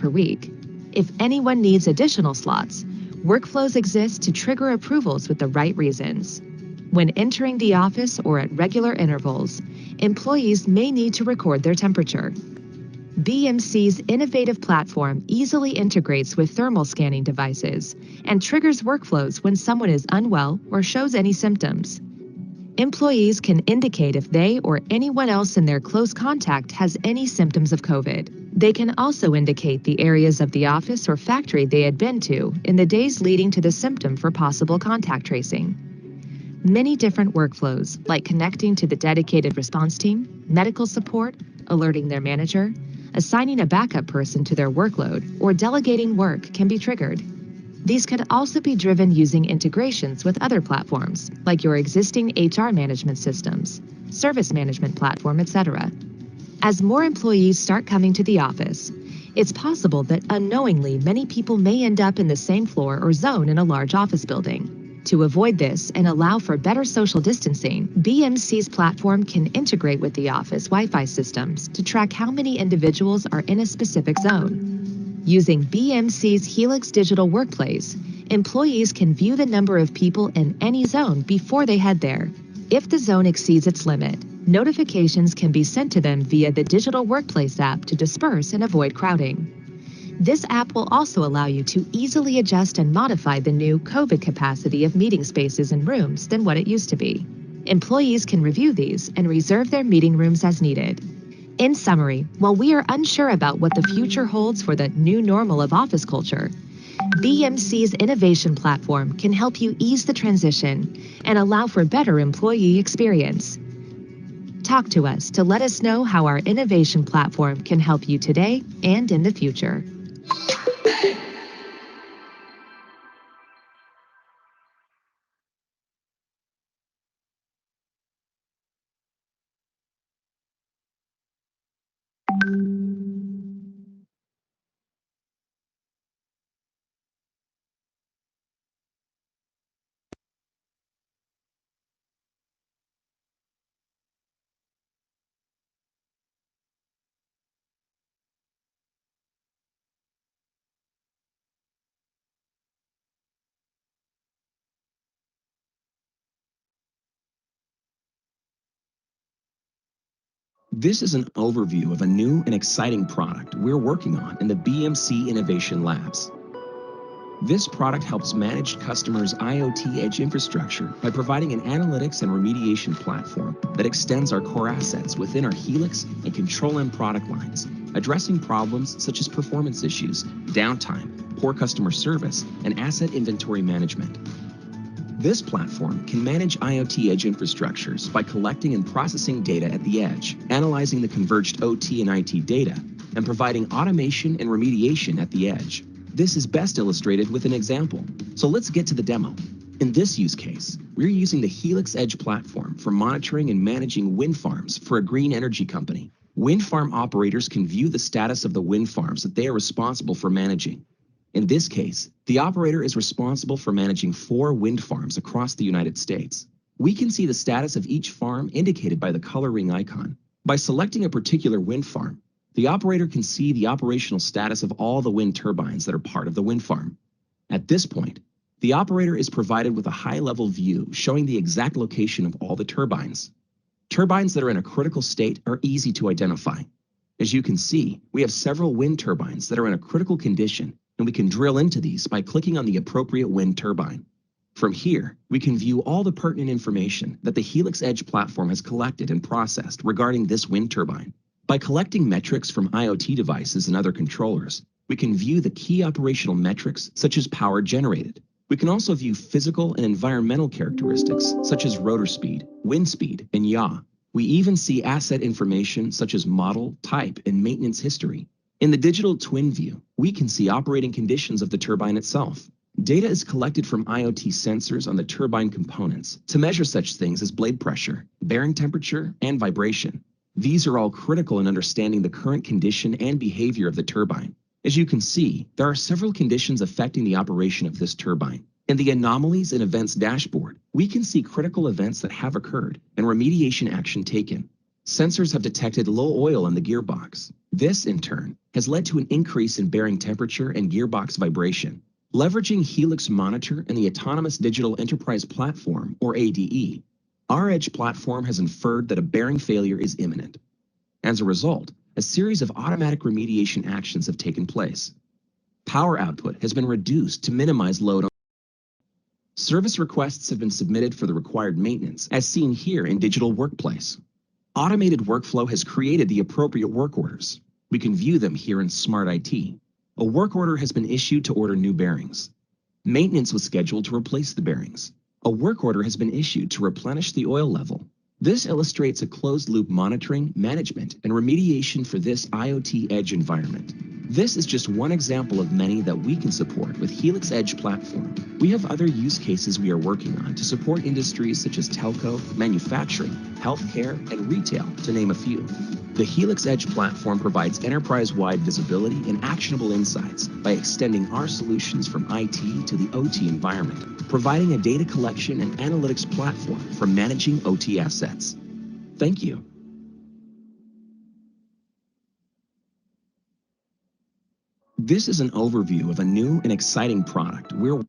per week. If anyone needs additional slots, workflows exist to trigger approvals with the right reasons. When entering the office or at regular intervals, employees may need to record their temperature. BMC's innovative platform easily integrates with thermal scanning devices and triggers workflows when someone is unwell or shows any symptoms. Employees can indicate if they or anyone else in their close contact has any symptoms of COVID. They can also indicate the areas of the office or factory they had been to in the days leading to the symptom for possible contact tracing. Many different workflows, like connecting to the dedicated response team, medical support, alerting their manager, assigning a backup person to their workload, or delegating work, can be triggered. These could also be driven using integrations with other platforms, like your existing HR management systems, service management platform, etc. As more employees start coming to the office, it's possible that unknowingly many people may end up in the same floor or zone in a large office building. To avoid this and allow for better social distancing, BMC's platform can integrate with the office Wi-Fi systems to track how many individuals are in a specific zone. Using BMC's Helix Digital Workplace, employees can view the number of people in any zone before they head there. If the zone exceeds its limit, notifications can be sent to them via the Digital Workplace app to disperse and avoid crowding. This app will also allow you to easily adjust and modify the new COVID capacity of meeting spaces and rooms than what it used to be. Employees can review these and reserve their meeting rooms as needed. In summary, while we are unsure about what the future holds for the new normal of office culture, BMC's innovation platform can help you ease the transition and allow for better employee experience. Talk to us to let us know how our innovation platform can help you today and in the future. This is an overview of a new and exciting product we're working on in the BMC Innovation Labs. This product helps manage customers' IoT edge infrastructure by providing an analytics and remediation platform that extends our core assets within our Helix and Control-M product lines, addressing problems such as performance issues, downtime, poor customer service, and asset inventory management. This platform can manage IoT edge infrastructures by collecting and processing data at the edge, analyzing the converged OT and IT data, and providing automation and remediation at the edge. This is best illustrated with an example. So let's get to the demo. In this use case, we're using the Helix Edge platform for monitoring and managing wind farms for a green energy company. Wind farm operators can view the status of the wind farms that they are responsible for managing. In this case, the operator is responsible for managing 4 wind farms across the United States. We can see the status of each farm indicated by the color ring icon. By selecting a particular wind farm, the operator can see the operational status of all the wind turbines that are part of the wind farm. At this point, the operator is provided with a high-level view showing the exact location of all the turbines. Turbines that are in a critical state are easy to identify. As you can see, we have several wind turbines that are in a critical condition, and we can drill into these by clicking on the appropriate wind turbine. From here, we can view all the pertinent information that the Helix Edge platform has collected and processed regarding this wind turbine. By collecting metrics from IoT devices and other controllers, we can view the key operational metrics such as power generated. We can also view physical and environmental characteristics such as rotor speed, wind speed, and yaw. We even see asset information such as model, type, and maintenance history. In the digital twin view, we can see operating conditions of the turbine itself. Data is collected from IoT sensors on the turbine components to measure such things as blade pressure, bearing temperature, and vibration. These are all critical in understanding the current condition and behavior of the turbine. As you can see, there are several conditions affecting the operation of this turbine. In the Anomalies and Events dashboard, we can see critical events that have occurred and remediation action taken. Sensors have detected low oil in the gearbox. This, in turn, has led to an increase in bearing temperature and gearbox vibration. Leveraging Helix Monitor and the Autonomous Digital Enterprise Platform, or ADE, our Edge platform has inferred that a bearing failure is imminent. As a result, a series of automatic remediation actions have taken place. Power output has been reduced to minimize load on. Service requests have been submitted for the required maintenance, as seen here in Digital Workplace. Automated workflow has created the appropriate work orders. We can view them here in Smart IT. A work order has been issued to order new bearings. Maintenance was scheduled to replace the bearings. A work order has been issued to replenish the oil level. This illustrates a closed-loop monitoring, management, and remediation for this IoT Edge environment. This is just one example of many that we can support with Helix Edge platform. We have other use cases we are working on to support industries such as telco, manufacturing, healthcare, and retail, to name a few. The Helix Edge platform provides enterprise-wide visibility and actionable insights by extending our solutions from IT to the OT environment, providing a data collection and analytics platform for managing OT assets. Thank you. This is an overview of a new and exciting product we're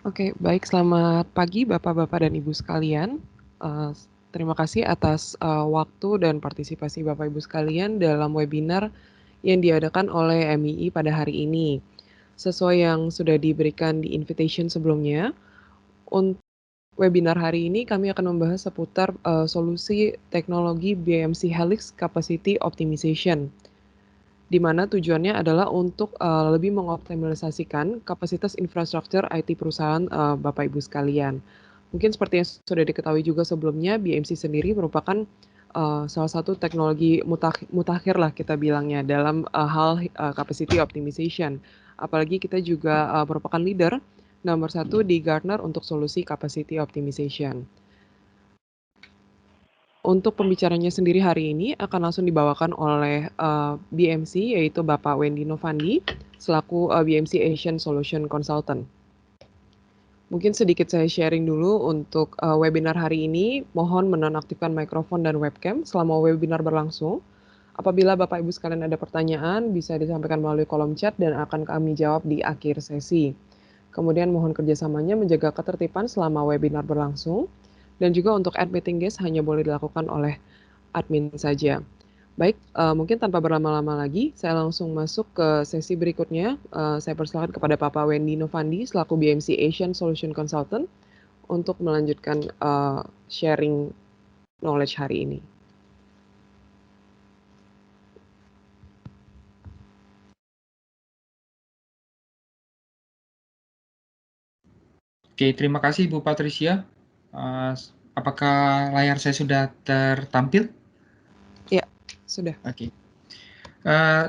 Oke, baik. Selamat pagi Bapak-Bapak dan Ibu sekalian. Terima kasih atas waktu dan partisipasi Bapak Ibu sekalian dalam webinar yang diadakan oleh MII pada hari ini. Sesuai yang sudah diberikan di invitation sebelumnya, untuk webinar hari ini kami akan membahas seputar solusi teknologi BMC Helix Capacity Optimization, di mana tujuannya adalah untuk lebih mengoptimalisasikan kapasitas infrastruktur IT perusahaan Bapak Ibu sekalian. Mungkin seperti yang sudah diketahui juga sebelumnya, BMC sendiri merupakan salah satu teknologi mutakhir lah kita bilangnya dalam hal capacity optimization. Apalagi kita juga merupakan leader nomor 1 di Gartner untuk solusi capacity optimization. Untuk pembicaranya sendiri hari ini akan langsung dibawakan oleh BMC, yaitu Bapak Wendy Novandi, selaku BMC Asian Solution Consultant. Mungkin sedikit saya sharing dulu untuk webinar hari ini. Mohon menonaktifkan mikrofon dan webcam selama webinar berlangsung. Apabila Bapak Ibu sekalian ada pertanyaan, bisa disampaikan melalui kolom chat dan akan kami jawab di akhir sesi. Kemudian mohon kerjasamanya menjaga ketertiban selama webinar berlangsung, dan juga untuk add meeting guest hanya boleh dilakukan oleh admin saja. Baik, mungkin tanpa berlama-lama lagi, saya langsung masuk ke sesi berikutnya. Saya persilakan kepada Bapak Wendy Novandi selaku BMC Asian Solution Consultant untuk melanjutkan sharing knowledge hari ini. Oke, terima kasih Bu Patricia. Apakah layar saya sudah tertampil? Ya, sudah. Oke.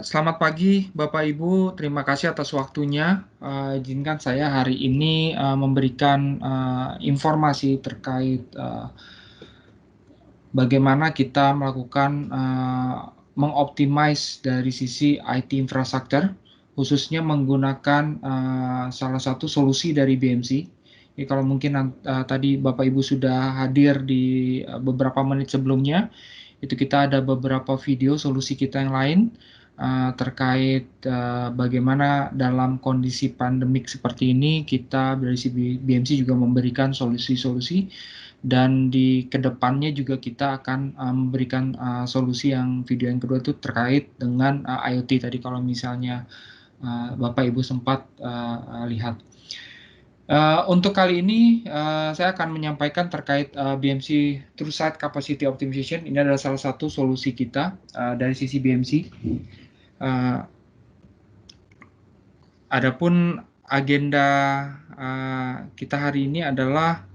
Selamat pagi Bapak Ibu, terima kasih atas waktunya. Izinkan saya hari ini memberikan informasi terkait bagaimana kita melakukan mengoptimize dari sisi IT infrastructure, khususnya menggunakan salah satu solusi dari BMC. Jadi kalau mungkin tadi Bapak Ibu sudah hadir di beberapa menit sebelumnya, itu kita ada beberapa video solusi kita yang lain terkait bagaimana dalam kondisi pandemik seperti ini kita dari BMC juga memberikan solusi-solusi, dan di kedepannya juga kita akan memberikan solusi yang video yang kedua itu terkait dengan IoT tadi kalau misalnya Bapak Ibu sempat lihat. Untuk kali ini saya akan menyampaikan terkait BMC True Site Capacity Optimization. Ini adalah salah satu solusi kita dari sisi BMC. Adapun agenda kita hari ini adalah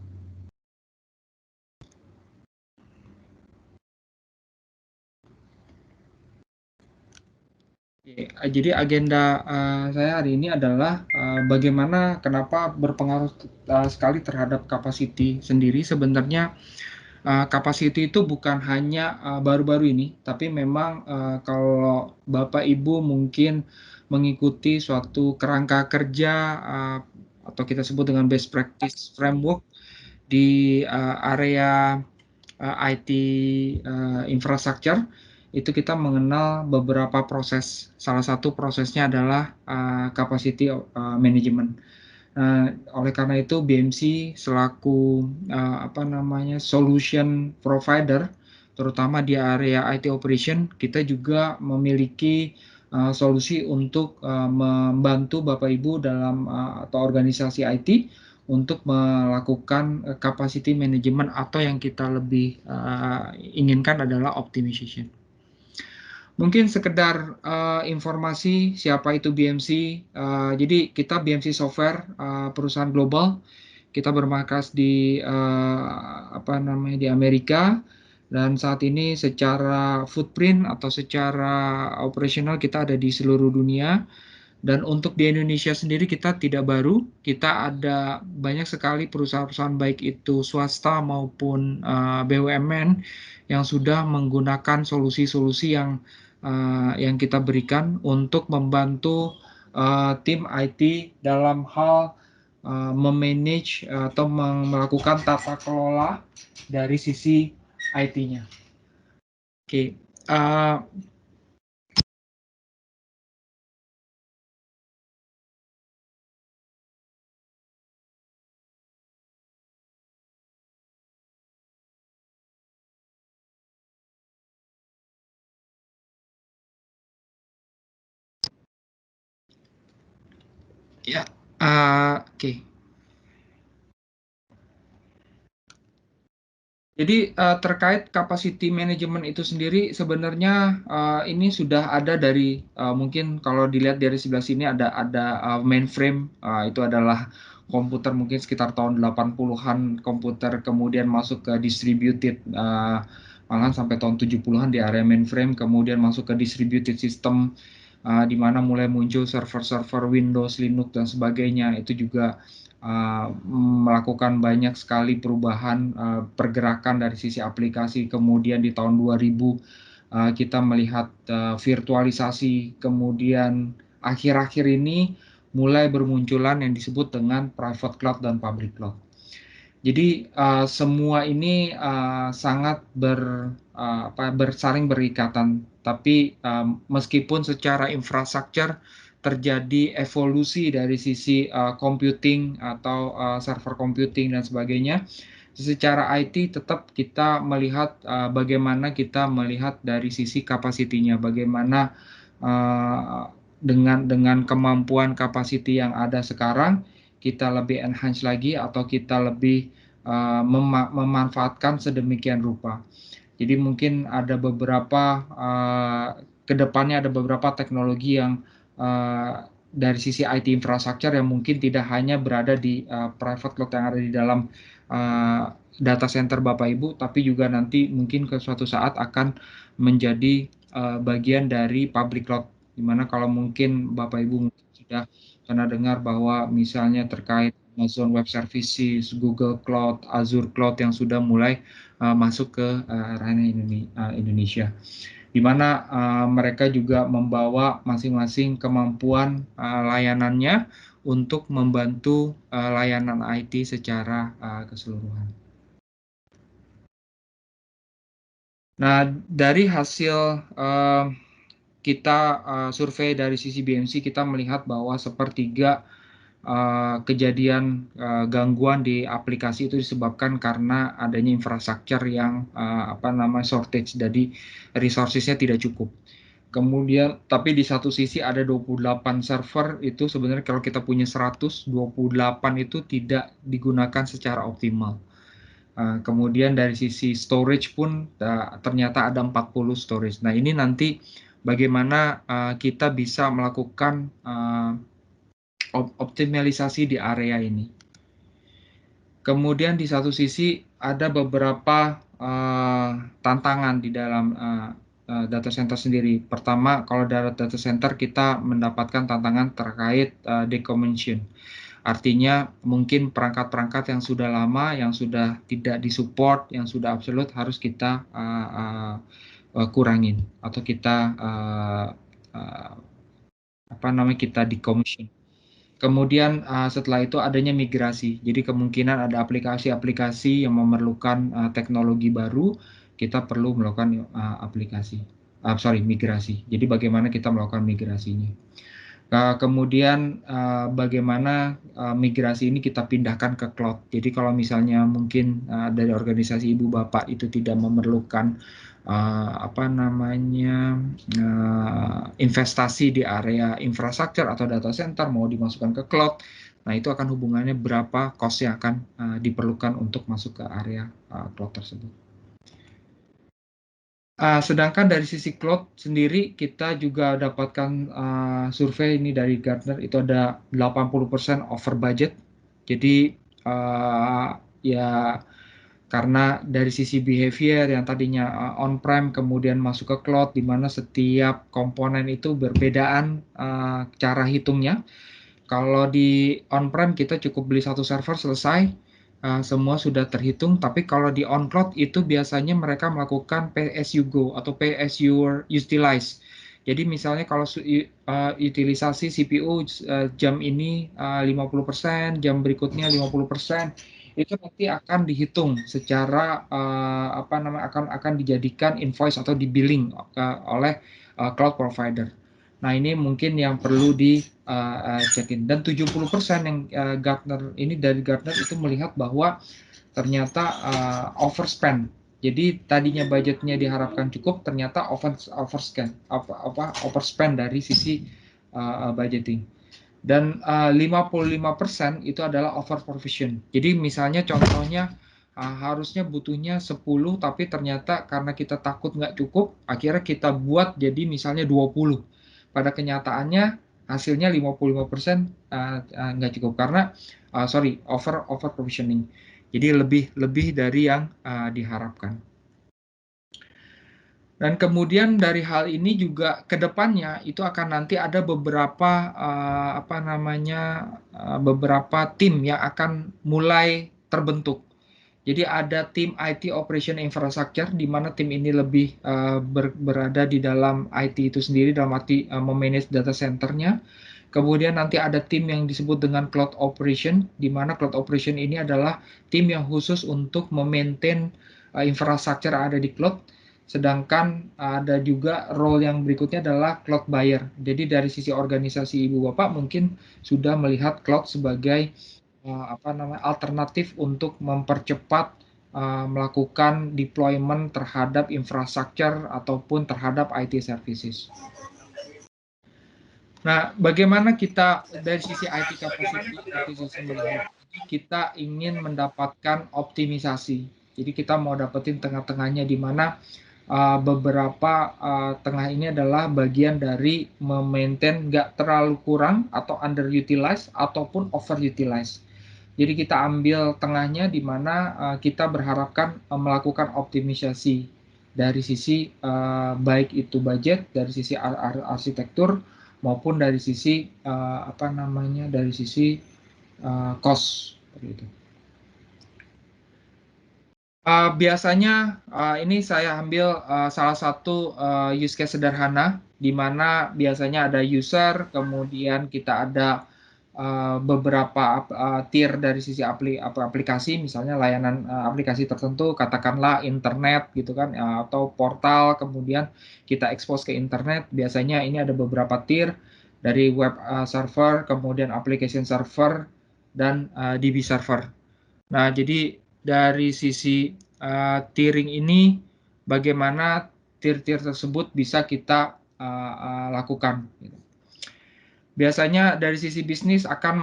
jadi agenda saya hari ini adalah bagaimana kenapa berpengaruh sekali terhadap capacity sendiri. Sebenarnya capacity itu bukan hanya baru-baru ini, tapi memang kalau Bapak Ibu mungkin mengikuti suatu kerangka kerja atau kita sebut dengan best practice framework di area IT infrastructure, itu kita mengenal beberapa proses. Salah satu prosesnya adalah capacity management. Oleh karena itu BMC selaku solution provider, terutama di area IT operation, kita juga memiliki solusi untuk membantu Bapak Ibu dalam atau organisasi IT untuk melakukan capacity management atau yang kita lebih inginkan adalah optimization. Mungkin sekedar informasi siapa itu BMC. Jadi kita BMC Software, perusahaan global. Kita bermarkas di di Amerika, dan saat ini secara footprint atau secara operasional kita ada di seluruh dunia. Dan untuk di Indonesia sendiri kita tidak baru, kita ada banyak sekali perusahaan-perusahaan baik itu swasta maupun BUMN yang sudah menggunakan solusi-solusi yang kita berikan untuk membantu tim IT dalam hal memanage atau melakukan tata kelola dari sisi IT-nya. Oke. Ya, oke. Jadi terkait capacity management itu sendiri sebenarnya ini sudah ada dari mungkin kalau dilihat dari sebelah sini ada mainframe, itu adalah komputer mungkin sekitar tahun 80-an komputer, kemudian masuk ke distributed malahan sampai tahun 70-an di area mainframe, kemudian masuk ke distributed system di mana mulai muncul server-server Windows, Linux dan sebagainya. Itu juga melakukan banyak sekali perubahan pergerakan dari sisi aplikasi. Kemudian di tahun 2000 kita melihat virtualisasi, kemudian akhir-akhir ini mulai bermunculan yang disebut dengan private cloud dan public cloud. Jadi semua ini sangat saling berikatan Tapi meskipun secara infrastruktur terjadi evolusi dari sisi computing atau server computing dan sebagainya, secara IT tetap kita melihat bagaimana kita melihat dari sisi kapasitinya, bagaimana dengan kemampuan kapasiti yang ada sekarang kita lebih enhance lagi atau kita lebih memanfaatkan sedemikian rupa. Jadi mungkin ada beberapa kedepannya ada beberapa teknologi yang dari sisi IT infrastructure yang mungkin tidak hanya berada di private cloud yang ada di dalam data center Bapak Ibu, tapi juga nanti mungkin ke suatu saat akan menjadi bagian dari public cloud, dimana kalau mungkin Bapak Ibu mungkin sudah pernah dengar bahwa misalnya terkait Amazon Web Services, Google Cloud, Azure Cloud yang sudah mulai masuk ke ranah Indonesia, di mana mereka juga membawa masing-masing kemampuan layanannya untuk membantu layanan IT secara keseluruhan. Nah, dari hasil kita survei dari sisi BMC, kita melihat bahwa sepertiga kejadian gangguan di aplikasi itu disebabkan karena adanya infrastruktur yang shortage, jadi resources-nya tidak cukup. Kemudian tapi di satu sisi ada 28 server itu sebenarnya kalau kita punya 100, 28 itu tidak digunakan secara optimal. Kemudian dari sisi storage pun ternyata ada 40 storage. Nah, ini nanti bagaimana kita bisa melakukan optimalisasi di area ini. Kemudian di satu sisi ada beberapa tantangan di dalam data center sendiri. Pertama, kalau dari data center kita mendapatkan tantangan terkait decommission. Artinya mungkin perangkat-perangkat yang sudah lama, yang sudah tidak disupport, yang sudah absolut harus kita kurangin atau kita kita decommission. Kemudian setelah itu adanya migrasi. Jadi kemungkinan ada aplikasi-aplikasi yang memerlukan teknologi baru, kita perlu melakukan migrasi. Jadi bagaimana kita melakukan migrasinya. Kemudian bagaimana migrasi ini kita pindahkan ke cloud. Jadi kalau misalnya mungkin dari organisasi ibu bapak itu tidak memerlukan investasi di area infrastruktur atau data center mau dimasukkan ke cloud, nah itu akan hubungannya berapa cost yang akan diperlukan untuk masuk ke area cloud tersebut. Sedangkan dari sisi cloud sendiri kita juga dapatkan survei ini dari Gartner, itu ada 80% over budget. Jadi karena dari sisi behavior yang tadinya on-prem kemudian masuk ke cloud, di mana setiap komponen itu berbedaan cara hitungnya. Kalau di on-prem kita cukup beli satu server selesai, semua sudah terhitung. Tapi kalau di on-cloud itu biasanya mereka melakukan pay as you go atau pay as you utilize. Jadi misalnya kalau utilisasi CPU jam ini 50%, jam berikutnya 50%, itu nanti akan dihitung secara akan dijadikan invoice atau di billing oleh cloud provider. Nah, ini mungkin yang perlu di-cekin. Dan 70% yang Gartner ini dari Gartner itu melihat bahwa ternyata overspend. Jadi tadinya budgetnya diharapkan cukup, ternyata overspend dari sisi budgeting. Dan 55% itu adalah over provision. Jadi misalnya contohnya harusnya butuhnya 10, tapi ternyata karena kita takut nggak cukup, akhirnya kita buat jadi misalnya 20. Pada kenyataannya hasilnya 55% nggak cukup karena over provisioning. Jadi lebih dari yang diharapkan. Dan kemudian dari hal ini juga ke depannya itu akan nanti ada beberapa beberapa tim yang akan mulai terbentuk. Jadi ada tim IT Operation Infrastructure, di mana tim ini lebih berada di dalam IT itu sendiri, dalam arti memanage data centernya. Kemudian nanti ada tim yang disebut dengan Cloud Operation, di mana Cloud Operation ini adalah tim yang khusus untuk memaintain infrastruktur yang ada di cloud. Sedangkan ada juga role yang berikutnya adalah cloud buyer. Jadi dari sisi organisasi Ibu Bapak mungkin sudah melihat cloud sebagai alternatif untuk mempercepat melakukan deployment terhadap infrastruktur ataupun terhadap IT services. Nah, bagaimana kita dari sisi IT capacity acquisition melihat? Kita ingin mendapatkan optimisasi. Jadi kita mau dapetin tengah-tengahnya di mana beberapa tengah ini adalah bagian dari memaintain nggak terlalu kurang atau underutilized ataupun overutilized. Jadi kita ambil tengahnya di mana kita berharapkan melakukan optimisasi dari sisi baik itu budget, dari sisi arsitektur maupun dari sisi dari sisi cost seperti itu. Biasanya ini saya ambil salah satu use case sederhana di mana biasanya ada user, kemudian kita ada beberapa tier dari sisi aplikasi, misalnya layanan aplikasi tertentu, katakanlah internet gitu kan, atau portal, kemudian kita expose ke internet. Biasanya ini ada beberapa tier dari web server, kemudian application server, dan DB server. Nah, jadi dari sisi tiering ini, bagaimana tier-tier tersebut bisa kita lakukan. Biasanya dari sisi bisnis akan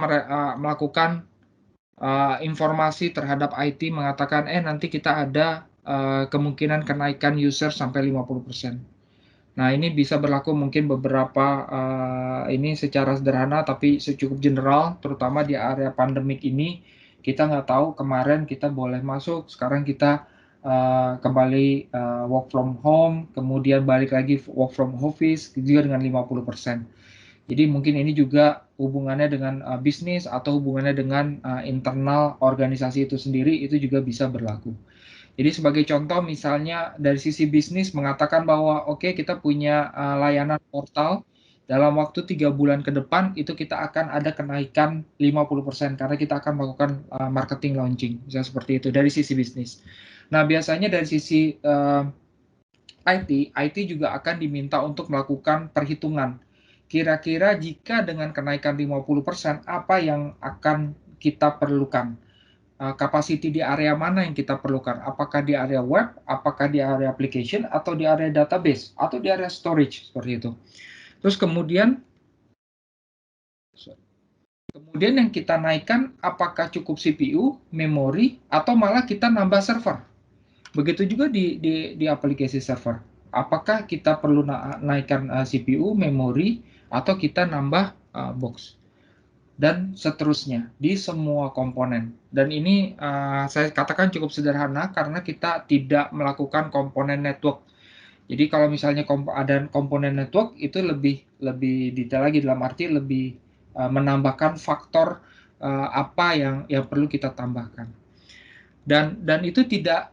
melakukan informasi terhadap IT mengatakan, nanti kita ada kemungkinan kenaikan user sampai 50%. Nah, ini bisa berlaku mungkin beberapa ini secara sederhana, tapi cukup general, terutama di area pandemik ini. Kita nggak tahu, kemarin kita boleh masuk, sekarang kita kembali work from home, kemudian balik lagi work from office, juga dengan 50%. Jadi mungkin ini juga hubungannya dengan bisnis atau hubungannya dengan internal organisasi itu sendiri, itu juga bisa berlaku. Jadi sebagai contoh misalnya dari sisi bisnis mengatakan bahwa oke, kita punya layanan portal, dalam waktu 3 bulan ke depan itu kita akan ada kenaikan 50% karena kita akan melakukan marketing launching, misalnya seperti itu dari sisi bisnis. Nah, biasanya dari sisi IT juga akan diminta untuk melakukan perhitungan. Kira-kira jika dengan kenaikan 50%, apa yang akan kita perlukan? Capacity di area mana yang kita perlukan? Apakah di area web, apakah di area application, atau di area database, atau di area storage, seperti itu. Terus kemudian yang kita naikkan, apakah cukup CPU, memori, atau malah kita nambah server. Begitu juga di aplikasi server. Apakah kita perlu naikkan CPU, memori, atau kita nambah box? Dan seterusnya di semua komponen. Dan ini saya katakan cukup sederhana karena kita tidak melakukan komponen network. Jadi kalau misalnya ada komponen network itu lebih detail lagi, dalam arti lebih menambahkan faktor apa yang perlu kita tambahkan. Dan itu tidak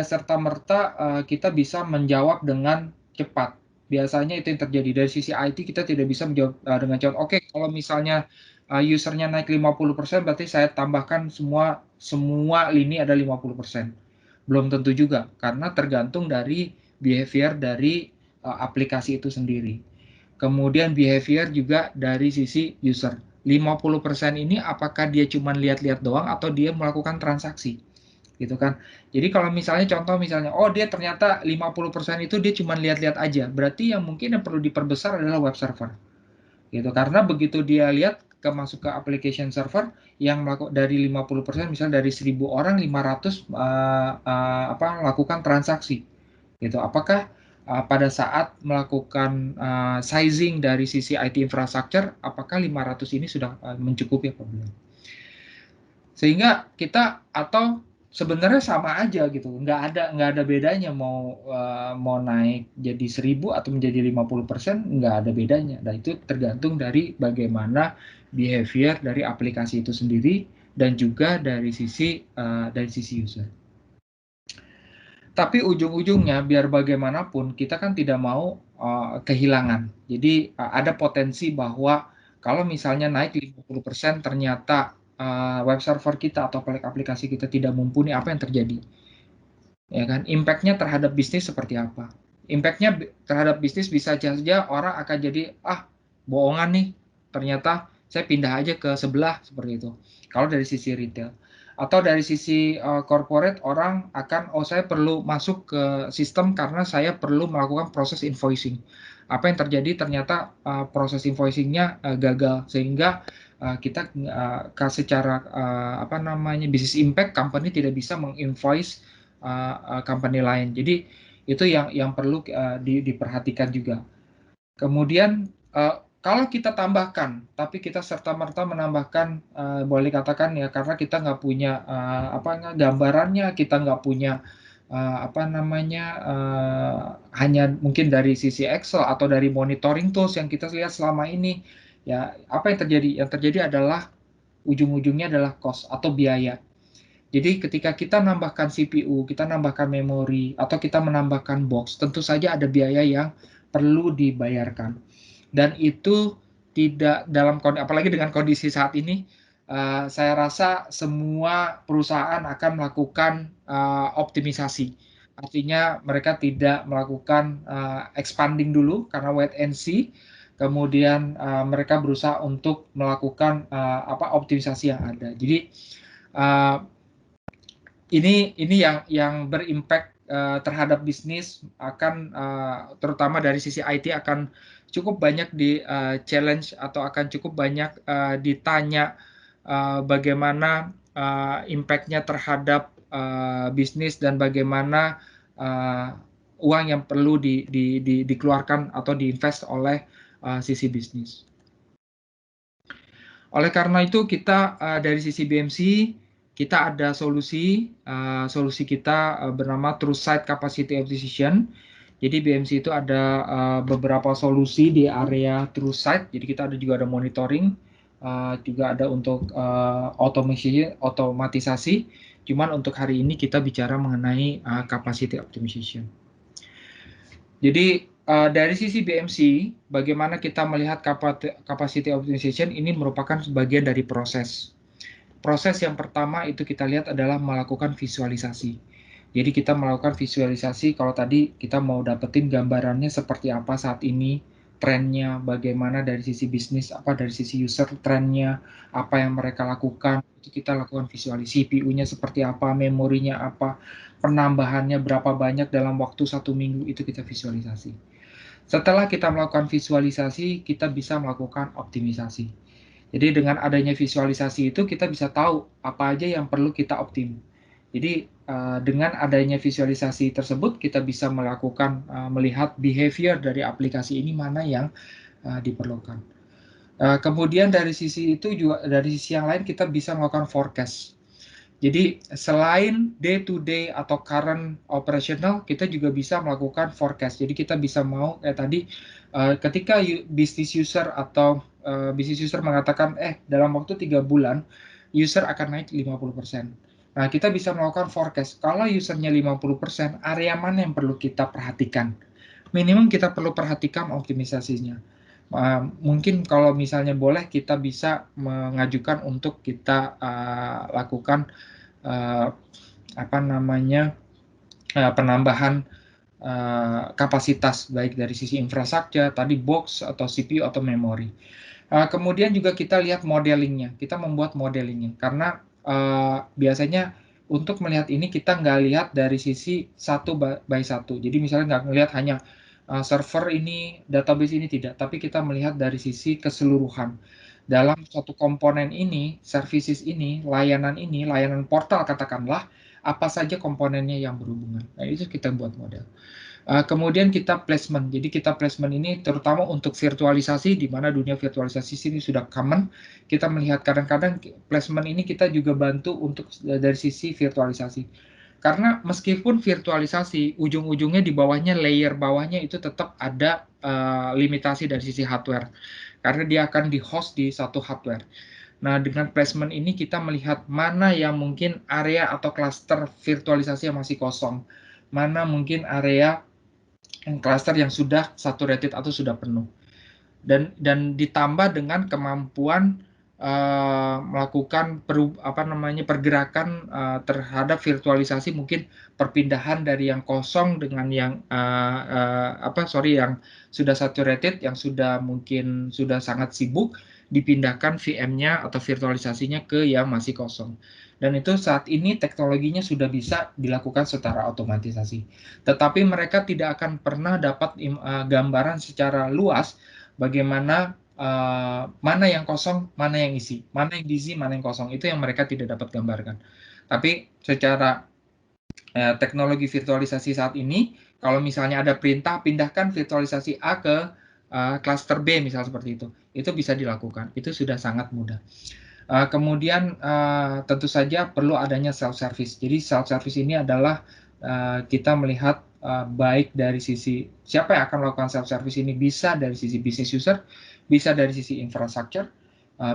serta-merta kita bisa menjawab dengan cepat. Biasanya itu yang terjadi. Dari sisi IT kita tidak bisa menjawab dengan cepat. Oke, kalau misalnya usernya naik 50%, berarti saya tambahkan semua lini ada 50%. Belum tentu juga, karena tergantung dari behavior dari aplikasi itu sendiri. Kemudian behavior juga dari sisi user. 50% ini apakah dia cuma lihat-lihat doang atau dia melakukan transaksi? Gitu kan. Jadi kalau misalnya contoh misalnya, dia ternyata 50% itu dia cuma lihat-lihat aja. Berarti yang mungkin yang perlu diperbesar adalah web server. Gitu. Karena begitu dia lihat masuk ke application server yang dari 50% misalnya dari 1.000 orang 500 lakukan transaksi. Gitu. Apakah pada saat melakukan sizing dari sisi IT infrastructure, apakah 500 ini sudah mencukupi apa belum? Sehingga kita atau sebenarnya sama aja gitu, nggak ada bedanya mau naik jadi 1.000 atau menjadi 50%, nggak ada bedanya. Nah, itu tergantung dari bagaimana behavior dari aplikasi itu sendiri dan juga dari sisi user. Tapi ujung-ujungnya biar bagaimanapun kita kan tidak mau kehilangan. Jadi ada potensi bahwa kalau misalnya naik 50% ternyata web server kita atau aplikasi kita tidak mumpuni, apa yang terjadi? ya kan? Impact-nya terhadap bisnis seperti apa? Impact-nya terhadap bisnis bisa saja orang akan jadi, bohongan nih, ternyata saya pindah aja ke sebelah, seperti itu. Kalau dari sisi retail. Atau dari sisi corporate, orang akan, saya perlu masuk ke sistem karena saya perlu melakukan proses invoicing. Apa yang terjadi ternyata proses invoicing-nya gagal, sehingga kita secara business impact, company tidak bisa menginvoice company lain. Jadi itu yang perlu diperhatikan juga. Kemudian kalau kita tambahkan, tapi kita serta-merta menambahkan, boleh katakan ya, karena kita nggak punya gambarannya, kita nggak punya hanya mungkin dari sisi Excel atau dari monitoring tools yang kita lihat selama ini, ya apa yang terjadi? Yang terjadi adalah ujung-ujungnya adalah cost atau biaya. Jadi ketika kita nambahkan CPU, kita nambahkan memori, atau kita menambahkan box, tentu saja ada biaya yang perlu dibayarkan. Dan itu tidak apalagi dengan kondisi saat ini, saya rasa semua perusahaan akan melakukan optimisasi. Artinya mereka tidak melakukan expanding dulu karena wait and see. Kemudian mereka berusaha untuk melakukan optimisasi yang ada. Jadi ini yang berimpact terhadap bisnis, akan terutama dari sisi IT akan cukup banyak di challenge atau akan cukup banyak ditanya bagaimana impact-nya terhadap bisnis dan bagaimana uang yang perlu dikeluarkan atau diinvest oleh sisi bisnis. Oleh karena itu kita dari sisi BMC kita ada solusi kita bernama True Site Capacity Optimization. Jadi BMC itu ada beberapa solusi di area True Site. Jadi kita juga ada monitoring, juga ada untuk otomatisasi. Cuman untuk hari ini kita bicara mengenai capacity optimization. Jadi dari sisi BMC, bagaimana kita melihat capacity optimization ini merupakan sebagian dari proses. Proses yang pertama itu kita lihat adalah melakukan visualisasi. Jadi kita melakukan visualisasi, kalau tadi kita mau dapetin gambarannya seperti apa saat ini, trennya, bagaimana dari sisi bisnis, dari sisi user trennya, apa yang mereka lakukan, itu kita lakukan visualisasi, CPU-nya seperti apa, memorinya apa, penambahannya berapa banyak dalam waktu 1 minggu, itu kita visualisasi. Setelah kita melakukan visualisasi, kita bisa melakukan optimisasi. Jadi dengan adanya visualisasi itu kita bisa tahu apa aja yang perlu kita optim. Jadi dengan adanya visualisasi tersebut kita bisa melihat behavior dari aplikasi ini mana yang diperlukan. Kemudian dari sisi itu juga dari sisi yang lain kita bisa melakukan forecast. Jadi selain day to day atau current operational, kita juga bisa melakukan forecast. Jadi kita bisa tadi ketika business user atau business user mengatakan dalam waktu 3 bulan user akan naik 50%. Nah, kita bisa melakukan forecast. Kalau usernya 50%, area mana yang perlu kita perhatikan? Minimum kita perlu perhatikan optimisasinya. Mungkin kalau misalnya boleh kita bisa mengajukan untuk kita lakukan penambahan kapasitas baik dari sisi infrastruktur, tadi box atau CPU atau memori. Kemudian juga kita lihat modelingnya, kita membuat modelingnya karena biasanya untuk melihat ini kita nggak lihat dari sisi satu by satu. Jadi misalnya nggak melihat hanya server ini, database ini tidak, tapi kita melihat dari sisi keseluruhan. Dalam suatu komponen ini, services ini, layanan portal katakanlah, apa saja komponennya yang berhubungan. Nah, itu kita buat model. Kemudian kita placement. Jadi kita placement ini terutama untuk virtualisasi, di mana dunia virtualisasi sini sudah common. Kita melihat kadang-kadang placement ini kita juga bantu untuk dari sisi virtualisasi. Karena meskipun virtualisasi, ujung-ujungnya di bawahnya, layer bawahnya itu tetap ada limitasi dari sisi hardware. Karena dia akan di-host di satu hardware. Nah, dengan placement ini kita melihat mana yang mungkin area atau cluster virtualisasi yang masih kosong. Mana mungkin area cluster yang sudah saturated atau sudah penuh. Dan ditambah dengan kemampuan melakukan pergerakan terhadap virtualisasi, mungkin perpindahan dari yang kosong dengan yang yang sudah saturated, yang mungkin sudah sangat sibuk, dipindahkan VM-nya atau virtualisasinya ke yang masih kosong. Dan itu saat ini teknologinya sudah bisa dilakukan secara otomatisasi. Tetapi mereka tidak akan pernah dapat gambaran secara luas bagaimana mana yang kosong, mana yang isi, mana yang diisi, mana yang kosong. Itu yang mereka tidak dapat gambarkan. Tapi secara teknologi virtualisasi saat ini, kalau misalnya ada perintah pindahkan virtualisasi A ke cluster B, misal seperti itu bisa dilakukan. Itu sudah sangat mudah. Kemudian tentu saja perlu adanya self-service. Jadi self-service ini adalah kita melihat baik dari sisi siapa yang akan melakukan self-service ini, bisa dari sisi business user, bisa dari sisi infrastructure,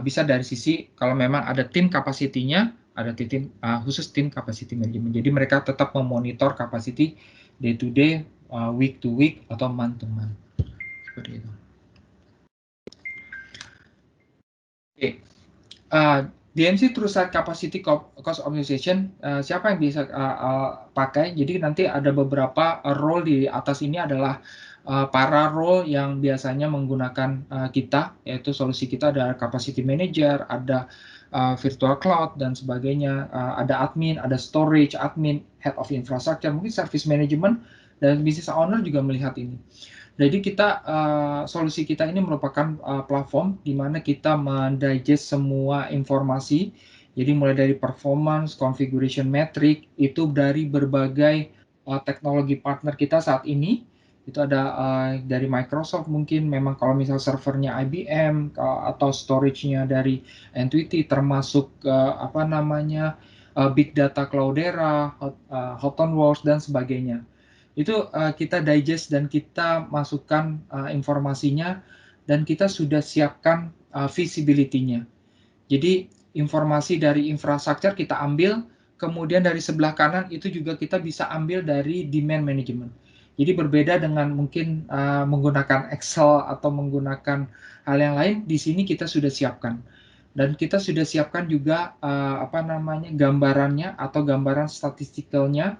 bisa dari sisi kalau memang ada tim capacity-nya, ada tim khusus tim capacity management. Jadi mereka tetap memonitor capacity day to day, week to week, atau month to month. Seperti itu. Oke. BMC True Site Capacity Cost Optimization, siapa yang bisa pakai? Jadi nanti ada beberapa role di atas ini adalah para role yang biasanya menggunakan kita, yaitu solusi kita ada capacity manager, ada virtual cloud dan sebagainya, ada admin, ada storage admin, head of infrastructure, mungkin service management, dan business owner juga melihat ini. Jadi solusi kita ini merupakan platform di mana kita mendigest semua informasi. Jadi mulai dari performance, configuration metric, itu dari berbagai teknologi partner kita saat ini. Itu ada dari Microsoft, mungkin memang kalau misal servernya IBM atau storage-nya dari Entity, termasuk Big Data Cloudera, Hortonworks dan sebagainya. Itu kita digest dan kita masukkan informasinya, dan kita sudah siapkan visibility-nya. Jadi informasi dari infrastruktur kita ambil, kemudian dari sebelah kanan itu juga kita bisa ambil dari demand management. Jadi berbeda dengan mungkin menggunakan Excel atau menggunakan hal yang lain, di sini kita sudah siapkan. Dan kita sudah siapkan juga gambarannya atau gambaran statistikalnya,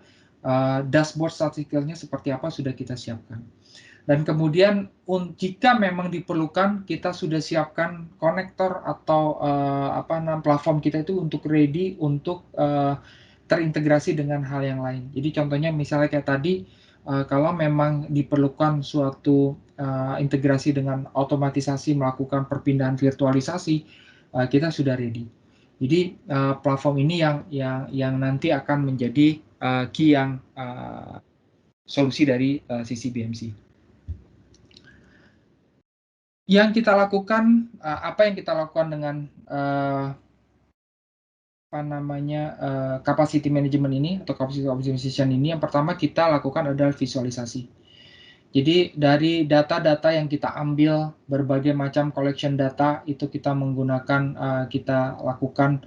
dashboard statistikalnya seperti apa sudah kita siapkan. Dan kemudian jika memang diperlukan, kita sudah siapkan konektor atau platform kita itu untuk ready untuk terintegrasi dengan hal yang lain. Jadi contohnya misalnya kayak tadi, kalau memang diperlukan suatu integrasi dengan otomatisasi melakukan perpindahan virtualisasi, kita sudah ready. Jadi platform ini yang nanti akan menjadi key yang solusi dari sisi BMC. Yang kita lakukan, apa yang kita lakukan dengan capacity management ini atau capacity optimization ini? Yang pertama kita lakukan adalah visualisasi. Jadi dari data-data yang kita ambil, berbagai macam collection data itu kita menggunakan, kita lakukan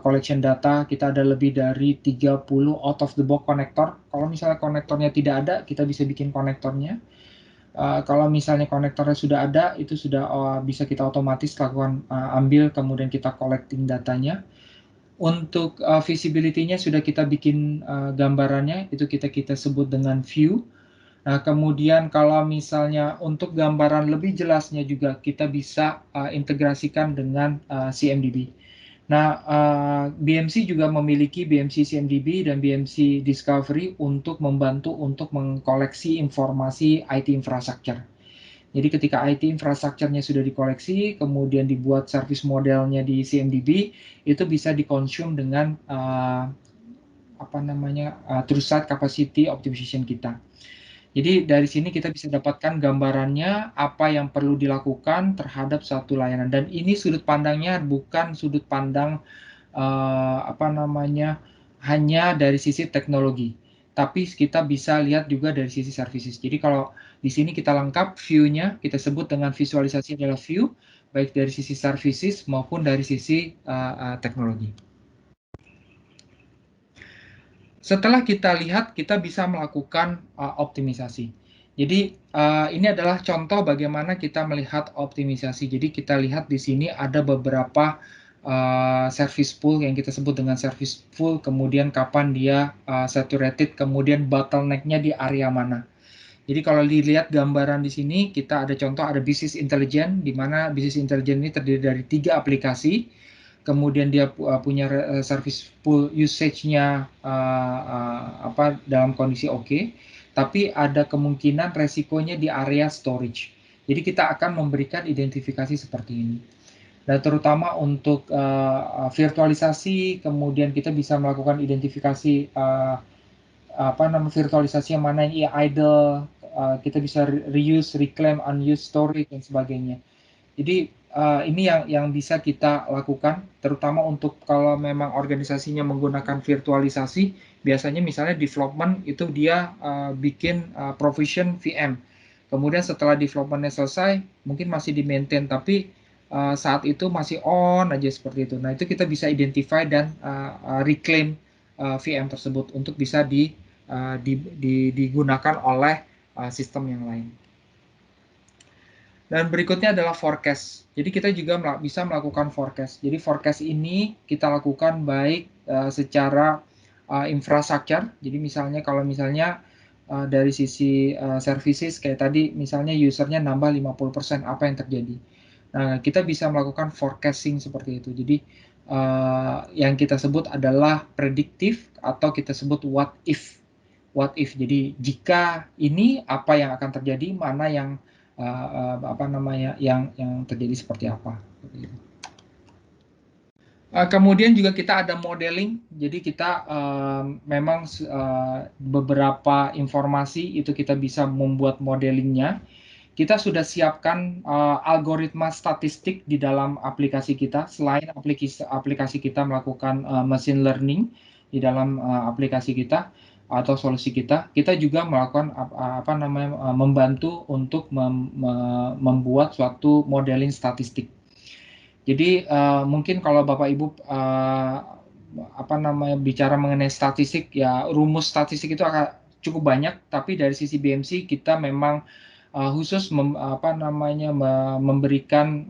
collection data. Kita ada lebih dari 30 out of the box konektor. Kalau misalnya konektornya tidak ada, kita bisa bikin konektornya. Kalau misalnya konektornya sudah ada, itu sudah bisa kita otomatis lakukan ambil, kemudian kita collecting datanya. Untuk visibility-nya sudah kita bikin gambarannya, itu kita sebut dengan view. Nah, kemudian kalau misalnya untuk gambaran lebih jelasnya juga kita bisa integrasikan dengan CMDB. Nah, BMC juga memiliki BMC CMDB dan BMC Discovery untuk membantu untuk mengkoleksi informasi IT infrastructure. Jadi ketika IT infrastructure-nya sudah dikoleksi, kemudian dibuat service modelnya di CMDB, itu bisa dikonsum dengan True Site Capacity Optimization kita. Jadi dari sini kita bisa dapatkan gambarannya apa yang perlu dilakukan terhadap suatu layanan, dan ini sudut pandangnya bukan sudut pandang hanya dari sisi teknologi, tapi kita bisa lihat juga dari sisi services. Jadi kalau di sini kita lengkap view-nya, kita sebut dengan visualisasi adalah view, baik dari sisi services maupun dari sisi teknologi. Setelah kita lihat, kita bisa melakukan optimisasi. Jadi ini adalah contoh bagaimana kita melihat optimisasi. Jadi kita lihat di sini ada beberapa service pool yang kita sebut dengan service pool, kemudian kapan dia saturated, kemudian bottleneck-nya di area mana. Jadi kalau dilihat gambaran di sini, kita ada contoh ada business intelligence, di mana business intelligence ini terdiri dari 3 aplikasi, kemudian dia punya service pool usage-nya dalam kondisi oke, tapi ada kemungkinan resikonya di area storage. Jadi kita akan memberikan identifikasi seperti ini. Dan terutama untuk virtualisasi, kemudian kita bisa melakukan identifikasi virtualisasi yang mana yang idle, kita bisa reuse, reclaim, unused storage dan sebagainya. Jadi ini yang bisa kita lakukan, terutama untuk kalau memang organisasinya menggunakan virtualisasi, biasanya misalnya development itu dia bikin provision VM. Kemudian setelah development-nya selesai, mungkin masih di-maintain, tapi saat itu masih on aja seperti itu. Nah, itu kita bisa identify dan reclaim VM tersebut untuk bisa digunakan oleh sistem yang lain. Dan berikutnya adalah forecast. Jadi kita juga bisa melakukan forecast. Jadi forecast ini kita lakukan baik secara infrastructure. Jadi misalnya kalau misalnya dari sisi services kayak tadi misalnya usernya nambah 50%, apa yang terjadi? Nah, kita bisa melakukan forecasting seperti itu. Jadi yang kita sebut adalah prediktif atau kita sebut what if. What if. Jadi jika ini apa yang akan terjadi, mana yang yang terjadi seperti apa. Kemudian juga kita ada modeling, jadi kita memang beberapa informasi itu kita bisa membuat modelingnya. Kita sudah siapkan algoritma statistik di dalam aplikasi kita. Selain aplikasi kita melakukan machine learning di dalam aplikasi kita atau solusi kita, kita juga melakukan membantu untuk membuat suatu modeling statistik. Jadi mungkin kalau Bapak Ibu bicara mengenai statistik, ya rumus statistik itu akan cukup banyak, tapi dari sisi BMC kita memang khusus memberikan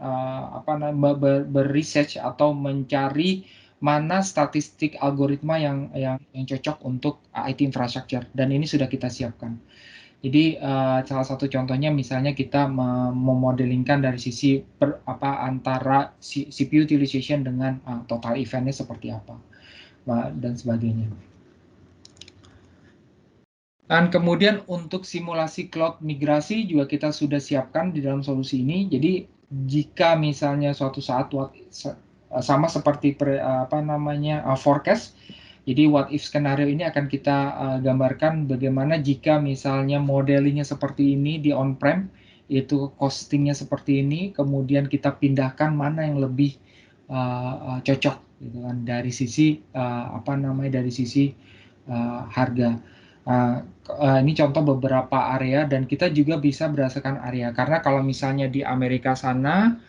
berresearch atau mencari mana statistik algoritma yang cocok untuk IT infrastructure, dan ini sudah kita siapkan. Jadi salah satu contohnya misalnya kita memodelingkan dari sisi antara CPU utilization dengan total eventnya seperti apa dan sebagainya. Dan kemudian untuk simulasi cloud migrasi juga kita sudah siapkan di dalam solusi ini. Jadi jika misalnya suatu saat sama seperti forecast, jadi what if skenario ini akan kita gambarkan bagaimana jika misalnya modelingnya seperti ini di on-prem, itu costingnya seperti ini, kemudian kita pindahkan mana yang lebih cocok gitu kan, dari sisi dari sisi harga. Ini contoh beberapa area, dan kita juga bisa berdasarkan area, karena kalau misalnya di Amerika sana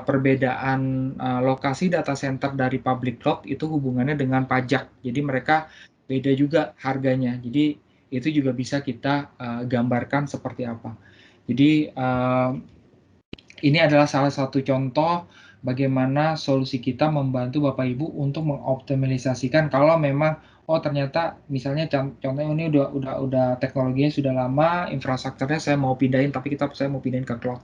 perbedaan lokasi data center dari public cloud itu hubungannya dengan pajak, jadi mereka beda juga harganya. Jadi itu juga bisa kita gambarkan seperti apa. Jadi ini adalah salah satu contoh bagaimana solusi kita membantu Bapak Ibu untuk mengoptimalisasikan kalau memang ternyata misalnya contohnya ini udah teknologinya sudah lama, infrastrukturnya saya mau pindahin, tapi saya mau pindahin ke cloud,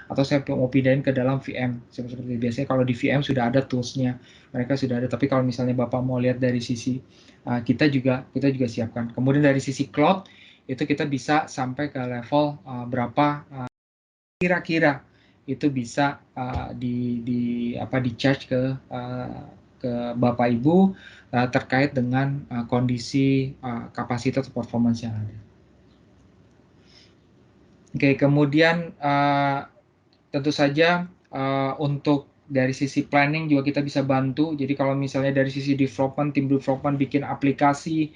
atau saya mau pindahin ke dalam VM. Seperti biasanya kalau di VM sudah ada toolsnya, mereka sudah ada. Tapi kalau misalnya Bapak mau lihat dari sisi kita juga siapkan. Kemudian dari sisi cloud itu kita bisa sampai ke level berapa kira-kira itu bisa di-charge ke Bapak Ibu terkait dengan kondisi kapasitas performance yang ada. Oke, kemudian tentu saja untuk dari sisi planning juga kita bisa bantu. Jadi kalau misalnya dari sisi development, tim development bikin aplikasi,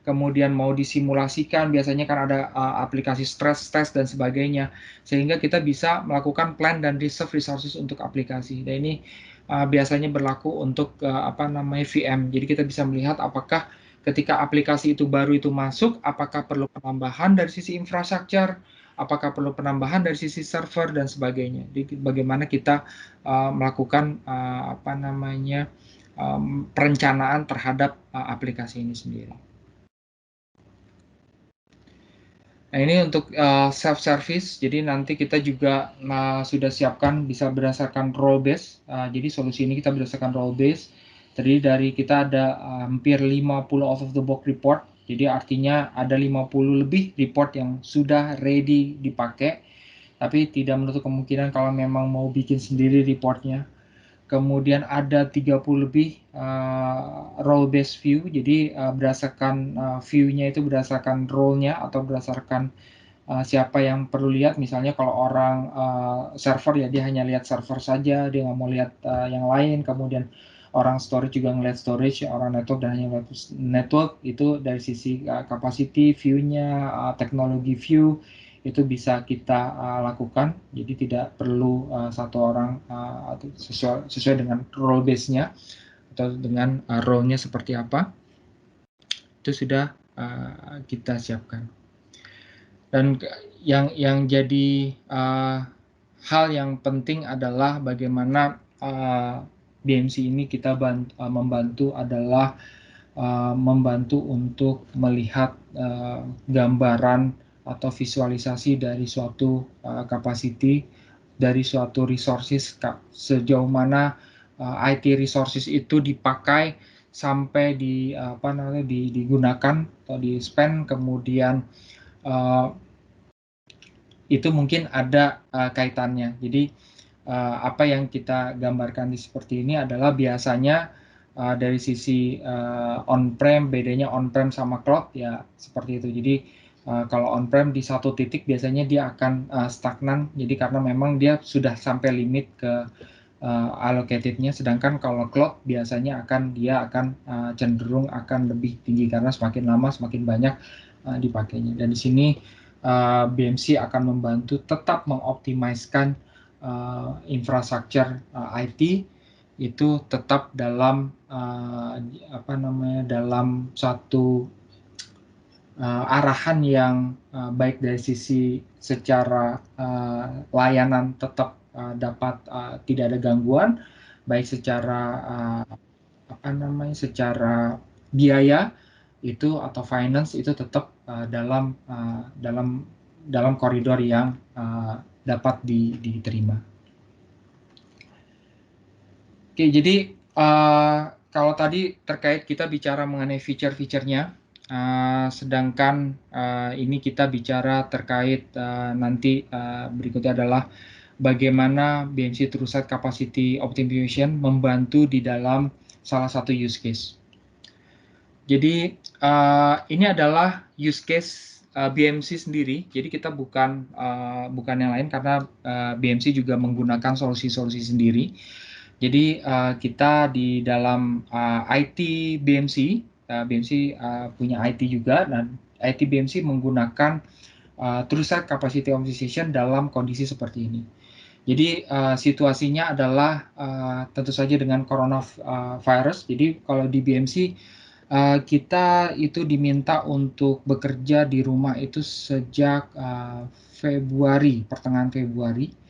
kemudian mau disimulasikan, biasanya kan ada aplikasi stress test dan sebagainya, sehingga kita bisa melakukan plan dan reserve resources untuk aplikasi. Dan ini biasanya berlaku untuk VM. Jadi kita bisa melihat apakah ketika aplikasi itu baru itu masuk, apakah perlu penambahan dari sisi infrastruktur, apakah perlu penambahan dari sisi server dan sebagainya. Jadi bagaimana kita melakukan perencanaan terhadap aplikasi ini sendiri. Nah, ini untuk self-service, jadi nanti kita juga sudah siapkan bisa berdasarkan role base. Jadi solusi ini kita berdasarkan role base. Tadi dari kita ada hampir 50 out of the box report. Jadi artinya ada 50 lebih report yang sudah ready dipakai. Tapi tidak menutup kemungkinan kalau memang mau bikin sendiri reportnya. Kemudian ada 30 lebih role based view, jadi berdasarkan view-nya itu berdasarkan role-nya atau berdasarkan siapa yang perlu lihat. Misalnya kalau orang server ya dia hanya lihat server saja, dia nggak mau lihat yang lain. Kemudian orang storage juga ngelihat storage, orang network dan hanya lihat network. Itu dari sisi capacity view-nya, teknologi view, itu bisa kita lakukan. Jadi tidak perlu satu orang sesuai dengan role base-nya atau dengan role-nya seperti apa. Itu sudah kita siapkan. Dan yang jadi hal yang penting adalah bagaimana BMC ini kita membantu adalah membantu untuk melihat gambaran atau visualisasi dari suatu capacity, dari suatu resources, sejauh mana IT resources itu dipakai sampai digunakan atau di spend, kemudian itu mungkin ada kaitannya. Jadi apa yang kita gambarkan di seperti ini adalah biasanya dari sisi on-prem, bedanya on-prem sama cloud ya seperti itu. Jadi kalau on-prem di satu titik biasanya dia akan stagnan, jadi karena memang dia sudah sampai limit ke allocatednya, sedangkan kalau cloud biasanya dia akan cenderung akan lebih tinggi karena semakin lama semakin banyak dipakainya. Dan di sini BMC akan membantu tetap mengoptimiskan infrastruktur IT itu tetap dalam dalam satu arahan yang baik dari sisi secara layanan tetap dapat tidak ada gangguan, baik secara secara biaya itu atau finance itu tetap dalam koridor yang dapat diterima. Oke, jadi kalau tadi terkait kita bicara mengenai feature-feature-nya, sedangkan ini kita bicara terkait nanti berikutnya adalah bagaimana BMC TrueSight Capacity Optimization membantu di dalam salah satu use case. Jadi ini adalah use case BMC sendiri. Jadi kita bukan yang lain karena BMC juga menggunakan solusi-solusi sendiri. Jadi kita di dalam IT BMC, BMC punya IT juga, dan IT BMC menggunakan TrueSight Capacity Optimization dalam kondisi seperti ini. Jadi situasinya adalah tentu saja dengan coronavirus. Jadi kalau di BMC kita itu diminta untuk bekerja di rumah itu sejak pertengahan Februari.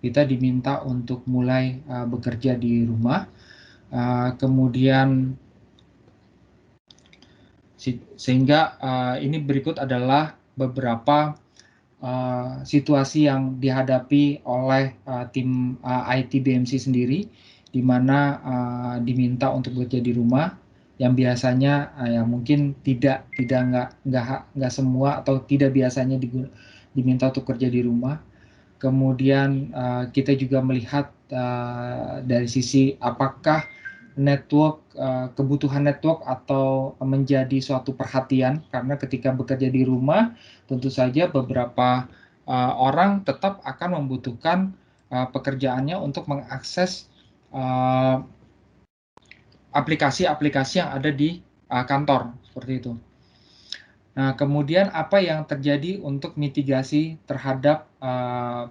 Kita diminta untuk mulai bekerja di rumah, kemudian sehingga ini berikut adalah beberapa situasi yang dihadapi oleh tim IT BMC sendiri, di mana diminta untuk bekerja di rumah, yang biasanya ya mungkin tidak semua atau tidak biasanya diminta untuk kerja di rumah. Kemudian kita juga melihat dari sisi apakah network, kebutuhan network atau menjadi suatu perhatian, karena ketika bekerja di rumah tentu saja beberapa orang tetap akan membutuhkan pekerjaannya untuk mengakses aplikasi-aplikasi yang ada di kantor seperti itu. Nah, kemudian apa yang terjadi untuk mitigasi terhadap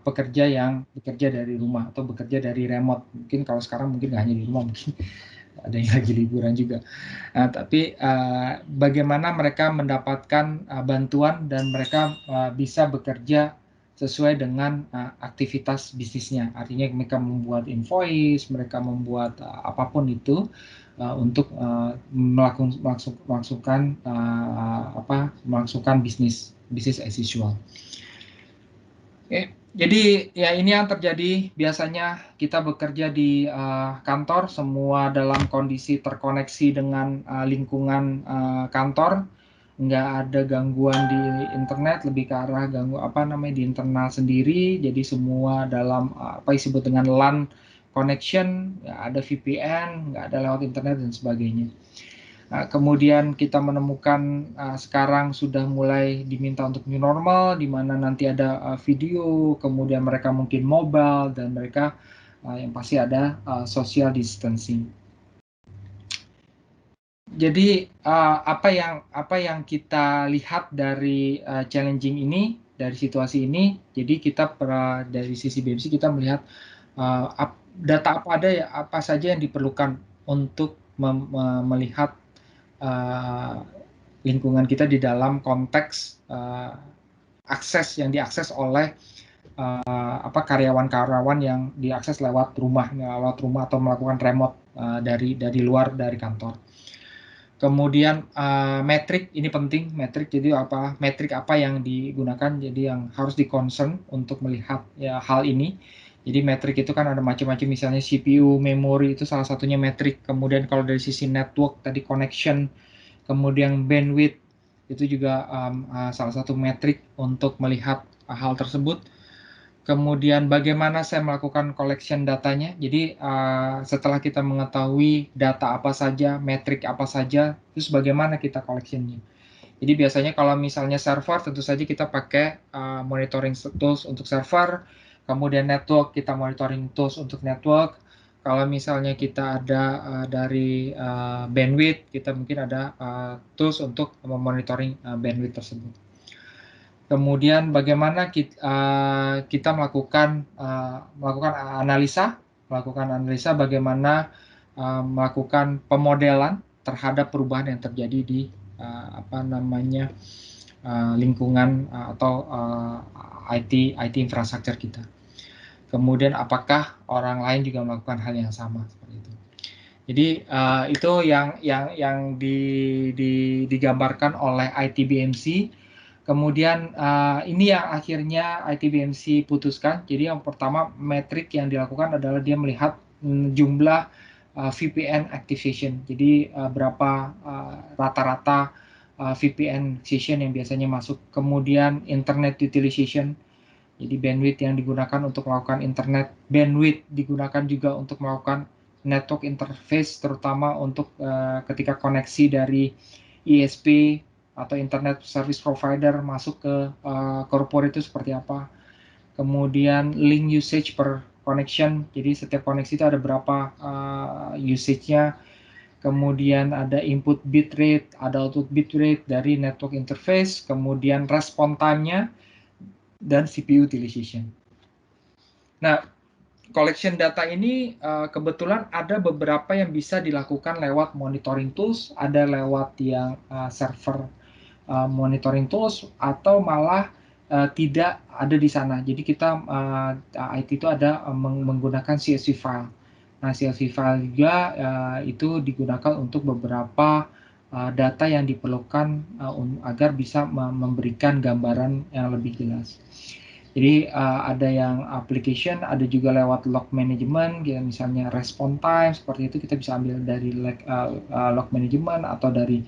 pekerja yang bekerja dari rumah atau bekerja dari remote? Mungkin kalau sekarang mungkin nggak hanya di rumah, mungkin ada yang lagi liburan juga. Nah, tapi bagaimana mereka mendapatkan bantuan dan mereka bisa bekerja sesuai dengan aktivitas bisnisnya. Artinya mereka membuat invoice, mereka membuat apapun itu untuk melangsungkan bisnis as usual. Oke, jadi ya ini yang terjadi biasanya kita bekerja di kantor, semua dalam kondisi terkoneksi dengan lingkungan kantor, nggak ada gangguan di internet, lebih ke arah di internal sendiri, jadi semua dalam apa disebut dengan LAN connection, nggak ada VPN, nggak ada lewat internet dan sebagainya. Kemudian kita menemukan sekarang sudah mulai diminta untuk new normal, di mana nanti ada video, kemudian mereka mungkin mobile, dan mereka yang pasti ada social distancing. Jadi apa yang kita lihat dari challenging ini, dari situasi ini, jadi kita dari sisi BMC kita melihat data apa saja yang diperlukan untuk melihat lingkungan kita di dalam konteks akses yang diakses oleh karyawan-karyawan yang diakses lewat rumah atau melakukan remote dari luar dari kantor. Kemudian metrik ini penting, jadi metrik apa yang digunakan, jadi yang harus di-concern untuk melihat ya hal ini. Jadi metrik itu kan ada macam-macam, misalnya CPU, memori itu salah satunya metrik. Kemudian kalau dari sisi network tadi connection, kemudian bandwidth itu juga salah satu metrik untuk melihat hal tersebut. Kemudian bagaimana saya melakukan collection datanya. Jadi setelah kita mengetahui data apa saja, metrik apa saja, terus bagaimana kita collectionnya. Jadi biasanya kalau misalnya server, tentu saja kita pakai monitoring tools untuk server. Kemudian network, kita monitoring tools untuk network. Kalau misalnya kita ada dari bandwidth, kita mungkin ada tools untuk memonitoring bandwidth tersebut. Kemudian bagaimana kita melakukan analisa bagaimana melakukan pemodelan terhadap perubahan yang terjadi di lingkungan atau IT infrastruktur kita. Kemudian apakah orang lain juga melakukan hal yang sama seperti itu. Jadi itu yang digambarkan oleh ITBMC. Kemudian ini yang akhirnya ITBMC putuskan. Jadi yang pertama metrik yang dilakukan adalah dia melihat jumlah VPN activation. Jadi berapa rata-rata VPN session yang biasanya masuk. Kemudian internet utilization. Jadi bandwidth yang digunakan untuk melakukan internet, bandwidth digunakan juga untuk melakukan network interface, terutama untuk ketika koneksi dari ISP atau internet service provider masuk ke corporate itu seperti apa. Kemudian link usage per connection, jadi setiap koneksi itu ada berapa usage-nya. Kemudian ada input bitrate, ada output bitrate dari network interface, kemudian respon time-nya, dan CPU utilization. Nah, collection data ini kebetulan ada beberapa yang bisa dilakukan lewat monitoring tools, ada lewat yang server monitoring tools, atau malah tidak ada di sana. Jadi kita IT itu ada menggunakan CSV file. Nah, CSV file juga itu digunakan untuk beberapa data yang diperlukan agar bisa memberikan gambaran yang lebih jelas. Jadi ada yang application, ada juga lewat log management, ya, misalnya response time, seperti itu kita bisa ambil dari log management atau dari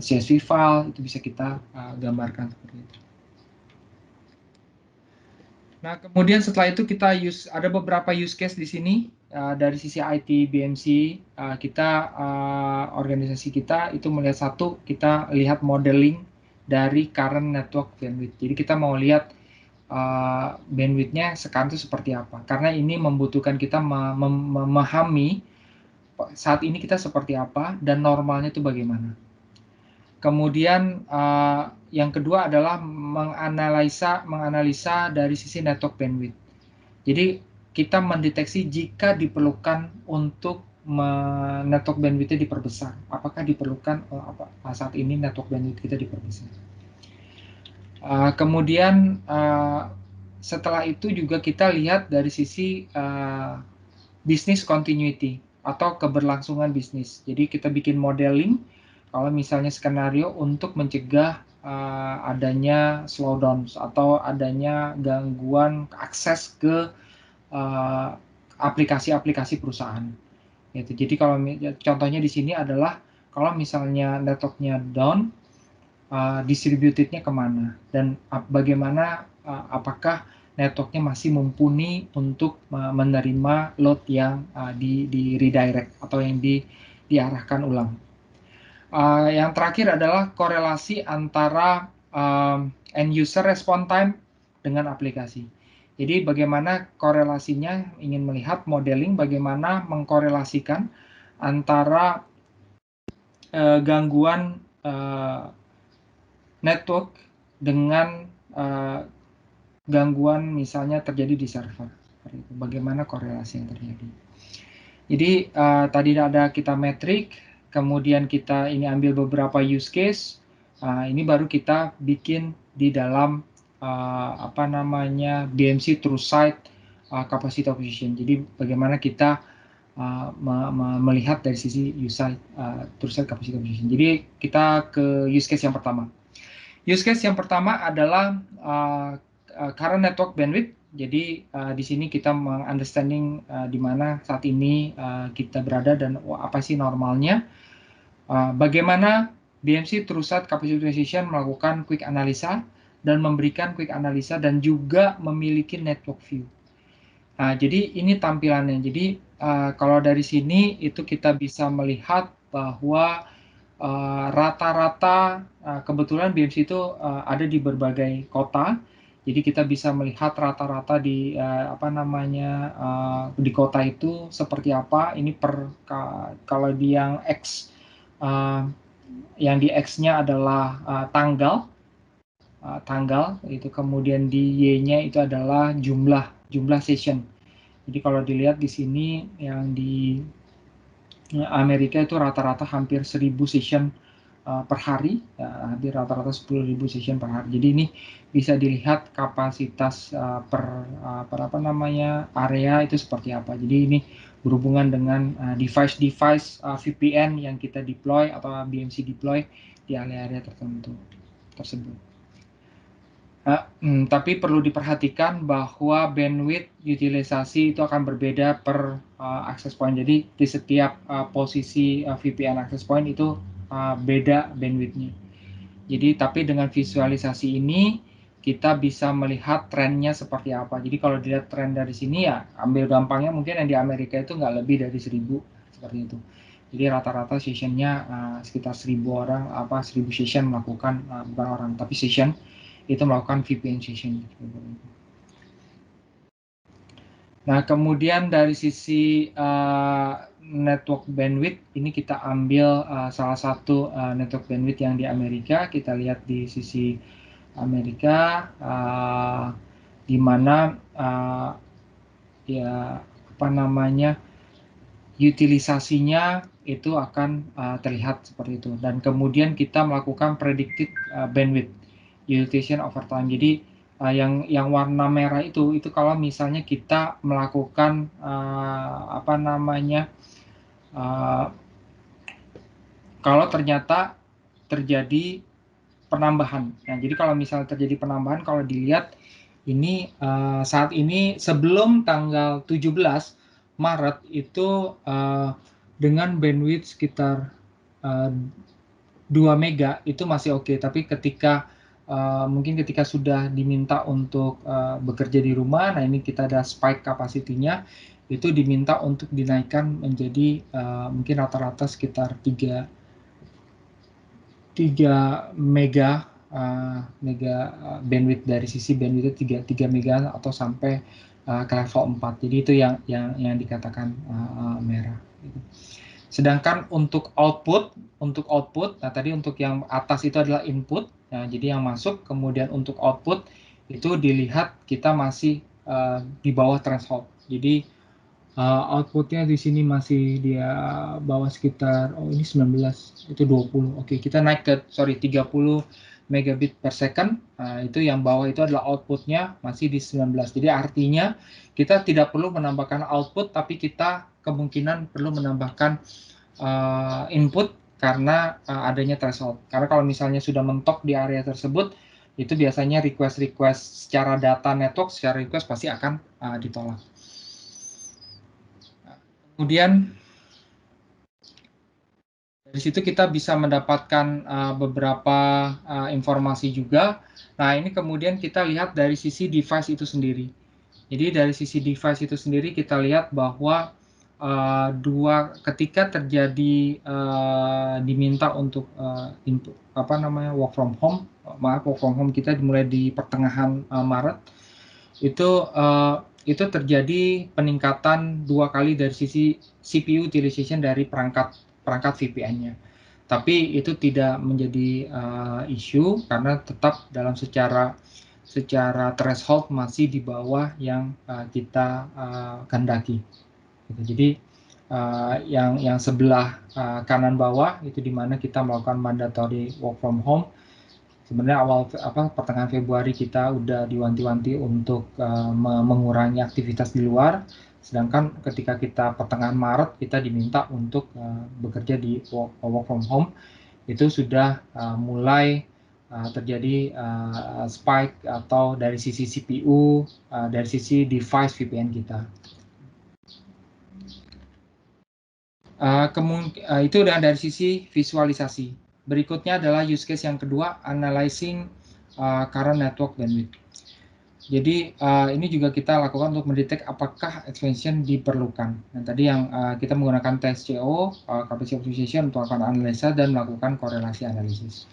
CSV file, itu bisa kita gambarkan seperti itu. Nah, kemudian setelah itu kita ada beberapa use case di sini. Dari sisi IT BMC, organisasi kita itu melihat kita lihat modeling dari current network bandwidth. Jadi kita mau lihat bandwidth-nya sekarang itu seperti apa. Karena ini membutuhkan kita memahami saat ini kita seperti apa dan normalnya itu bagaimana. Kemudian yang kedua adalah menganalisa dari sisi network bandwidth. Jadi kita mendeteksi jika diperlukan untuk network bandwidth-nya diperbesar. Apakah diperlukan saat ini network bandwidth kita diperbesar. Kemudian setelah itu juga kita lihat dari sisi business continuity atau keberlangsungan bisnis. Jadi kita bikin modeling kalau misalnya skenario untuk mencegah adanya slowdown atau adanya gangguan akses ke aplikasi-aplikasi perusahaan. Gitu. Jadi kalau contohnya di sini adalah kalau misalnya networknya down, distributednya kemana dan bagaimana apakah networknya masih mumpuni untuk menerima load yang di redirect atau yang diarahkan ulang. Yang terakhir adalah korelasi antara end user response time dengan aplikasi. Jadi bagaimana korelasinya, ingin melihat modeling bagaimana mengkorelasikan antara gangguan network dengan gangguan misalnya terjadi di server. Bagaimana korelasi yang terjadi. Jadi tadi ada kita metrik, kemudian kita ini ambil beberapa use case, ini baru kita bikin di dalam BMC True Site Capacity Optimization. Jadi bagaimana kita melihat dari sisi True Site Capacity Optimization. Jadi kita ke use case yang pertama. Use case yang pertama adalah current network bandwidth. Jadi di sini kita mengunderstanding di mana saat ini kita berada dan apa sih normalnya. Bagaimana BMC True Site Capacity Optimization melakukan quick analisa dan memberikan quick analisa dan juga memiliki network view. Jadi ini tampilannya. Jadi kalau dari sini itu kita bisa melihat bahwa rata-rata kebetulan BMC itu ada di berbagai kota, jadi kita bisa melihat rata-rata di di kota itu seperti apa. Ini kalau di yang X, yang di X-nya adalah tanggal itu, kemudian di Y-nya itu adalah jumlah session. Jadi kalau dilihat di sini yang di Amerika itu rata-rata hampir 1.000 session per hari, hampir rata-rata 10.000 session per hari. Jadi ini bisa dilihat kapasitas area itu seperti apa. Jadi ini berhubungan dengan device-device VPN yang kita deploy atau BMC deploy di area-area tertentu tersebut. Tapi perlu diperhatikan bahwa bandwidth utilisasi itu akan berbeda per access point. Jadi di setiap posisi VPN access point itu beda bandwidthnya. Jadi tapi dengan visualisasi ini kita bisa melihat trennya seperti apa. Jadi kalau dilihat tren dari sini ya ambil gampangnya mungkin yang di Amerika itu nggak lebih dari 1.000 seperti itu. Jadi rata-rata sessionnya sekitar 1.000 orang, 1.000 session melakukan bukan orang tapi session itu melakukan VPN session. Nah, kemudian dari sisi network bandwidth, ini kita ambil salah satu network bandwidth yang di Amerika. Kita lihat di sisi Amerika, di mana utilisasinya itu akan terlihat seperti itu. Dan kemudian kita melakukan predicted bandwidth utilization over time. Jadi yang warna merah itu kalau misalnya kita melakukan kalau ternyata terjadi penambahan. Nah, jadi kalau misalnya terjadi penambahan, kalau dilihat ini saat ini sebelum tanggal 17 Maret itu dengan bandwidth sekitar 2 mega itu masih oke. Tapi mungkin ketika sudah diminta untuk bekerja di rumah, nah ini kita ada spike kapasitinya, itu diminta untuk dinaikkan menjadi mungkin rata-rata sekitar 3 mega bandwidth. Dari sisi bandwidth 3 mega atau sampai ke level 4. Jadi itu yang dikatakan merah. Sedangkan untuk output, nah tadi untuk yang atas itu adalah input. Nah, jadi yang masuk, kemudian untuk output itu dilihat kita masih di bawah threshold. Jadi outputnya di sini masih di bawah sekitar ini 19, itu 20. Oke, kita naik ke 30 megabit per second. Itu yang bawah itu adalah outputnya masih di 19. Jadi artinya kita tidak perlu menambahkan output, tapi kita kemungkinan perlu menambahkan input karena adanya threshold. Karena kalau misalnya sudah mentok di area tersebut, itu biasanya request secara data network, secara request pasti akan ditolak. Kemudian dari situ kita bisa mendapatkan beberapa informasi juga. Nah, ini kemudian kita lihat dari sisi device itu sendiri. Jadi dari sisi device itu sendiri kita lihat bahwa ketika terjadi diminta untuk input work from home, work from home kita dimulai di pertengahan Maret, itu terjadi peningkatan 2 kali dari sisi CPU utilization dari perangkat VPN-nya. Tapi itu tidak menjadi isu karena tetap dalam secara threshold masih di bawah yang kita kehendaki. Jadi yang sebelah kanan bawah itu di mana kita melakukan mandatory work from home. Sebenarnya pertengahan Februari kita udah diwanti-wanti untuk mengurangi aktivitas di luar. Sedangkan ketika kita pertengahan Maret kita diminta untuk bekerja di work from home, itu sudah mulai terjadi spike atau dari sisi CPU, dari sisi device VPN kita. Itu udah dari sisi visualisasi. Berikutnya adalah use case yang kedua, analyzing current network bandwidth. Jadi ini juga kita lakukan untuk mendetek apakah expansion diperlukan. Dan tadi yang kita menggunakan TSCO, capacity optimization untuk melakukan analisa dan melakukan korelasi analisis.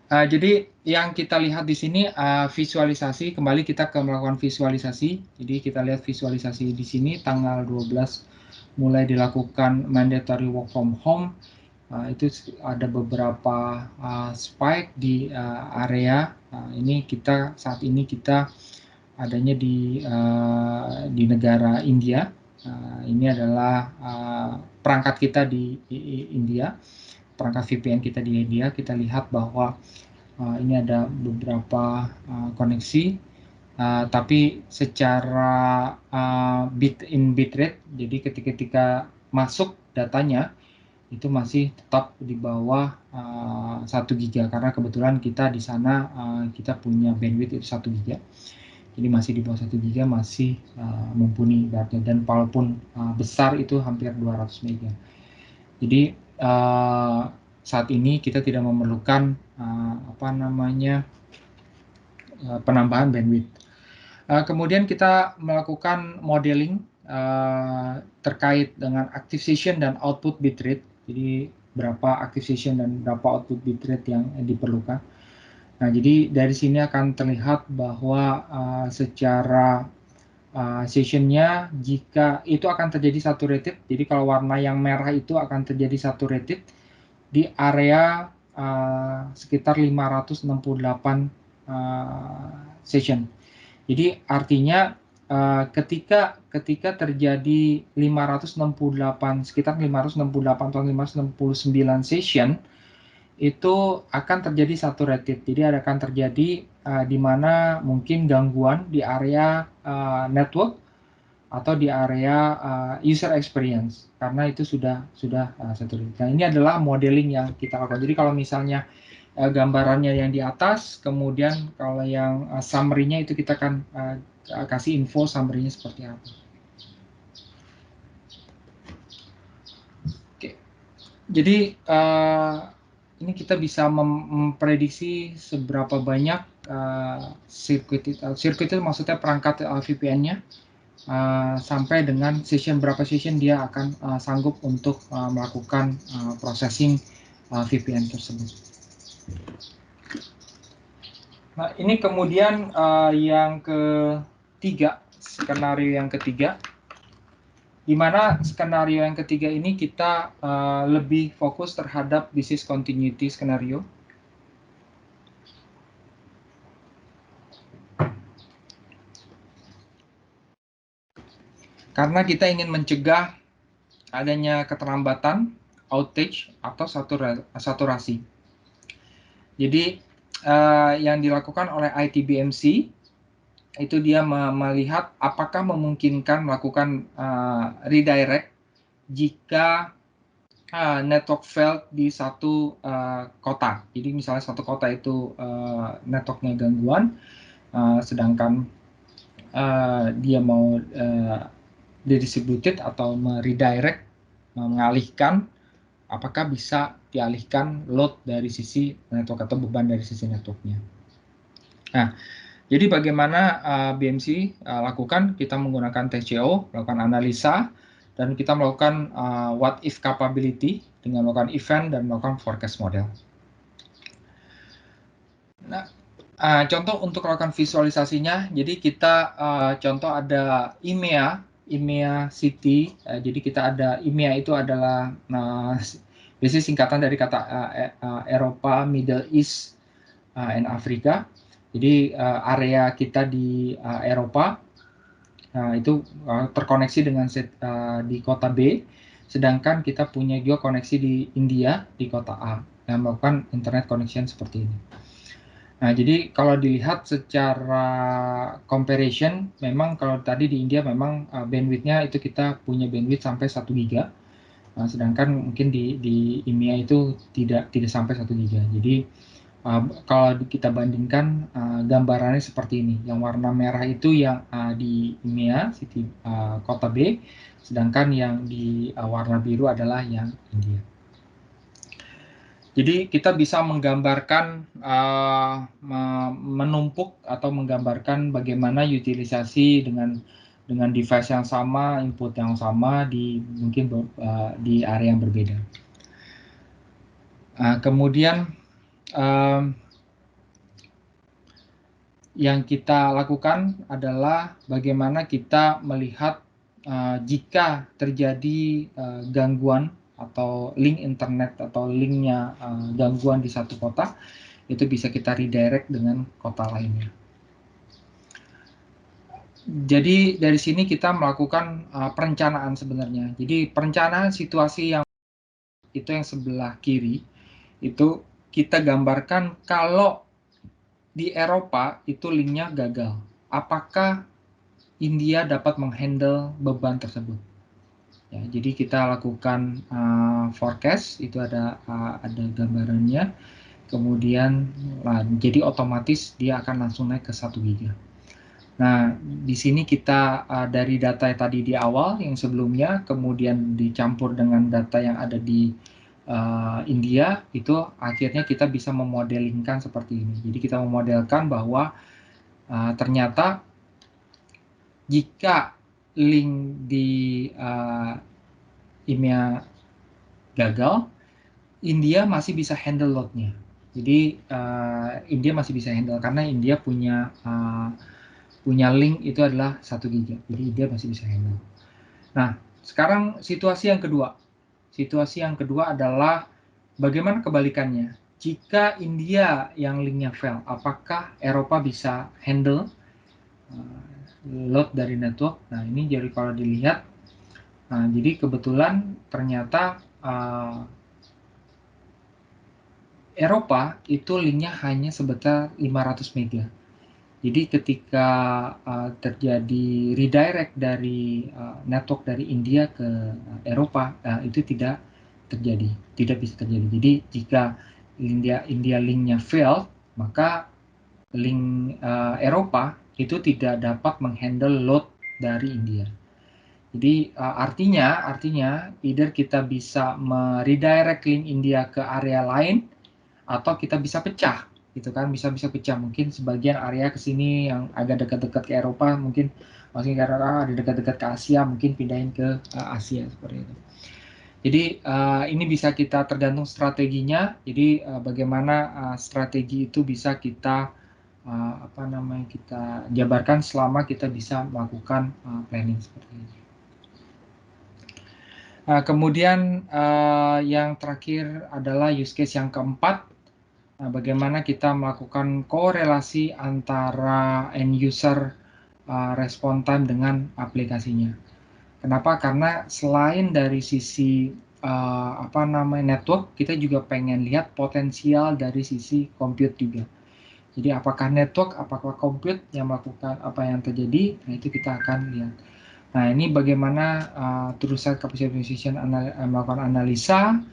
Jadi yang kita lihat di sini visualisasi, kembali kita melakukan visualisasi. Jadi kita lihat visualisasi di sini tanggal 12 mulai dilakukan mandatory work from home. Itu ada beberapa spike di area. Ini saat ini kita adanya di negara India. Ini adalah perangkat kita di India, perangkat VPN kita di India. Kita lihat bahwa ini ada beberapa koneksi, tapi secara bit rate, jadi ketika masuk datanya itu masih tetap di bawah 1 giga karena kebetulan kita di sana kita punya bandwidth itu 1 giga. Jadi masih di bawah 1 giga, masih mumpuni ibaratnya, dan walaupun besar itu hampir 200 mega. Jadi saat ini kita tidak memerlukan penambahan bandwidth. Kemudian kita melakukan modeling terkait dengan active session dan output bitrate. Jadi berapa active session dan berapa output bitrate yang diperlukan. Nah, jadi dari sini akan terlihat bahwa secara sessionnya, jika itu akan terjadi saturated, jadi kalau warna yang merah itu akan terjadi saturated di area sekitar 568 session. Jadi artinya ketika terjadi 568 atau 569 session, itu akan terjadi saturated. Jadi akan terjadi di mana mungkin gangguan di area network atau di area user experience, karena itu sudah saturated. Nah, ini adalah modeling yang kita lakukan. Jadi kalau misalnya gambarannya yang di atas, kemudian kalau yang summary-nya itu kita akan kasih info summary-nya seperti apa. Oke. Jadi ini kita bisa memprediksi seberapa banyak sirkuit itu maksudnya perangkat VPN-nya sampai dengan berapa session dia akan sanggup untuk melakukan processing VPN tersebut. Nah, ini kemudian yang ketiga, skenario yang ketiga, di mana skenario yang ketiga ini kita lebih fokus terhadap business continuity skenario. Karena kita ingin mencegah adanya keterlambatan, outage, atau saturasi. Jadi yang dilakukan oleh ITBMC itu dia melihat apakah memungkinkan melakukan redirect jika network failed di satu kota. Jadi misalnya satu kota itu networknya gangguan, sedangkan dia mau didistributed atau meredirect, mengalihkan, apakah bisa dialihkan load dari sisi network atau beban dari sisi networknya. Nah, jadi bagaimana BMC lakukan? Kita menggunakan TCO, melakukan analisa, dan kita melakukan what if capability dengan melakukan event dan melakukan forecast model. Nah, contoh untuk melakukan visualisasinya, jadi kita contoh ada EMEA City. Jadi kita ada EMEA itu adalah biasanya singkatan dari kata Eropa, Middle East, and Afrika. Jadi area kita di Eropa itu terkoneksi dengan di kota B, sedangkan kita punya juga koneksi di India di kota A yang melakukan internet connection seperti ini. Nah, jadi kalau dilihat secara comparison, memang kalau tadi di India memang bandwidth-nya itu kita punya bandwidth sampai 1 giga, sedangkan mungkin di EMEA itu tidak sampai 1 giga. Jadi kalau kita bandingkan gambarannya seperti ini. Yang warna merah itu yang di EMEA, City kota B, sedangkan yang di warna biru adalah yang India. Jadi kita bisa menggambarkan, menumpuk atau menggambarkan bagaimana utilisasi dengan device yang sama, input yang sama mungkin di area yang berbeda. Kemudian yang kita lakukan adalah bagaimana kita melihat jika terjadi gangguan atau link internet atau linknya gangguan di satu kota, itu bisa kita redirect dengan kota lainnya. Jadi dari sini kita melakukan perencanaan sebenarnya. Jadi perencanaan situasi yang itu yang sebelah kiri, itu kita gambarkan kalau di Eropa itu linknya gagal. Apakah India dapat menghandle beban tersebut? Ya, jadi kita lakukan forecast, itu ada gambarannya. Kemudian jadi otomatis dia akan langsung naik ke 1 giga. Nah, di sini kita dari data yang tadi di awal yang sebelumnya, kemudian dicampur dengan data yang ada di India, itu akhirnya kita bisa memodelingkan seperti ini. Jadi kita memodelkan bahwa ternyata jika link di EMEA gagal, India masih bisa handle load-nya. Jadi India masih bisa handle karena India punya link itu adalah 1 giga. Jadi India masih bisa handle. Nah, sekarang situasi yang kedua. Situasi yang kedua adalah bagaimana kebalikannya. Jika India yang linknya fail, apakah Eropa bisa handle load dari network? Nah, ini jadi kalau dilihat, jadi kebetulan ternyata Eropa itu linknya hanya sebesar 500 mega. Jadi ketika terjadi redirect dari network dari India ke Eropa, itu tidak bisa terjadi. Jadi jika India linknya fail, maka link Eropa itu tidak dapat menghandle load dari India. Jadi artinya either kita bisa meredirect link India ke area lain, atau kita bisa pecah, gitu kan, bisa pecah. Mungkin sebagian area ke sini yang agak dekat-dekat ke Eropa, mungkin masih karena ada dekat-dekat ke Asia, mungkin pindahin ke Asia seperti itu. Jadi ini bisa kita tergantung strateginya. Jadi bagaimana strategi itu bisa kita kita jabarkan selama kita bisa melakukan planning seperti ini. Kemudian yang terakhir adalah use case yang keempat. Bagaimana kita melakukan korelasi antara end user respon time dengan aplikasinya. Kenapa? Karena selain dari sisi network, kita juga pengen lihat potensial dari sisi compute juga. Jadi apakah network, apakah compute yang melakukan apa yang terjadi, nah itu kita akan lihat. Nah ini bagaimana two-side capacity optimization melakukan analisa,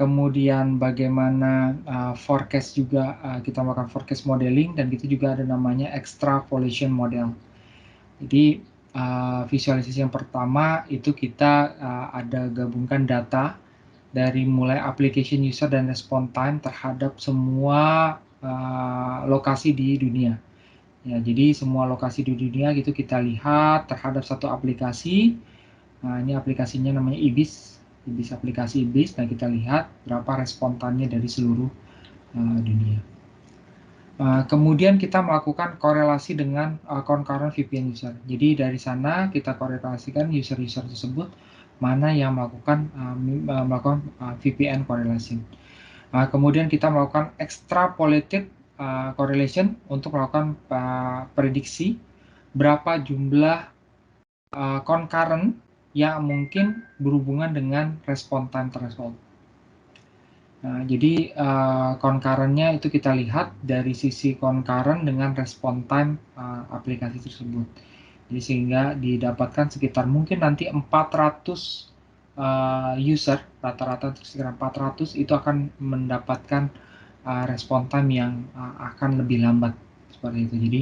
kemudian bagaimana forecast juga, kita melakukan forecast modeling, dan itu juga ada namanya extrapolation model. Jadi visualisasi yang pertama itu kita ada gabungkan data dari mulai application user dan response time terhadap semua lokasi di dunia. Ya, jadi semua lokasi di dunia gitu kita lihat terhadap satu aplikasi. Nah, ini aplikasinya namanya IBIS, aplikasi IBIS. Nah, kita lihat berapa respon time-nya dari seluruh dunia. Kemudian kita melakukan korelasi dengan concurrent VPN user. Jadi dari sana kita korelasikan user-user tersebut mana yang melakukan VPN correlation. Kemudian kita melakukan extrapolated correlation untuk melakukan prediksi berapa jumlah concurrent yang mungkin berhubungan dengan response time threshold. Nah, jadi concurrent-nya itu kita lihat dari sisi concurrent dengan response time aplikasi tersebut. Jadi sehingga didapatkan sekitar mungkin nanti 400 user, rata-rata sekitar 400 itu akan mendapatkan response time yang akan lebih lambat seperti itu. Jadi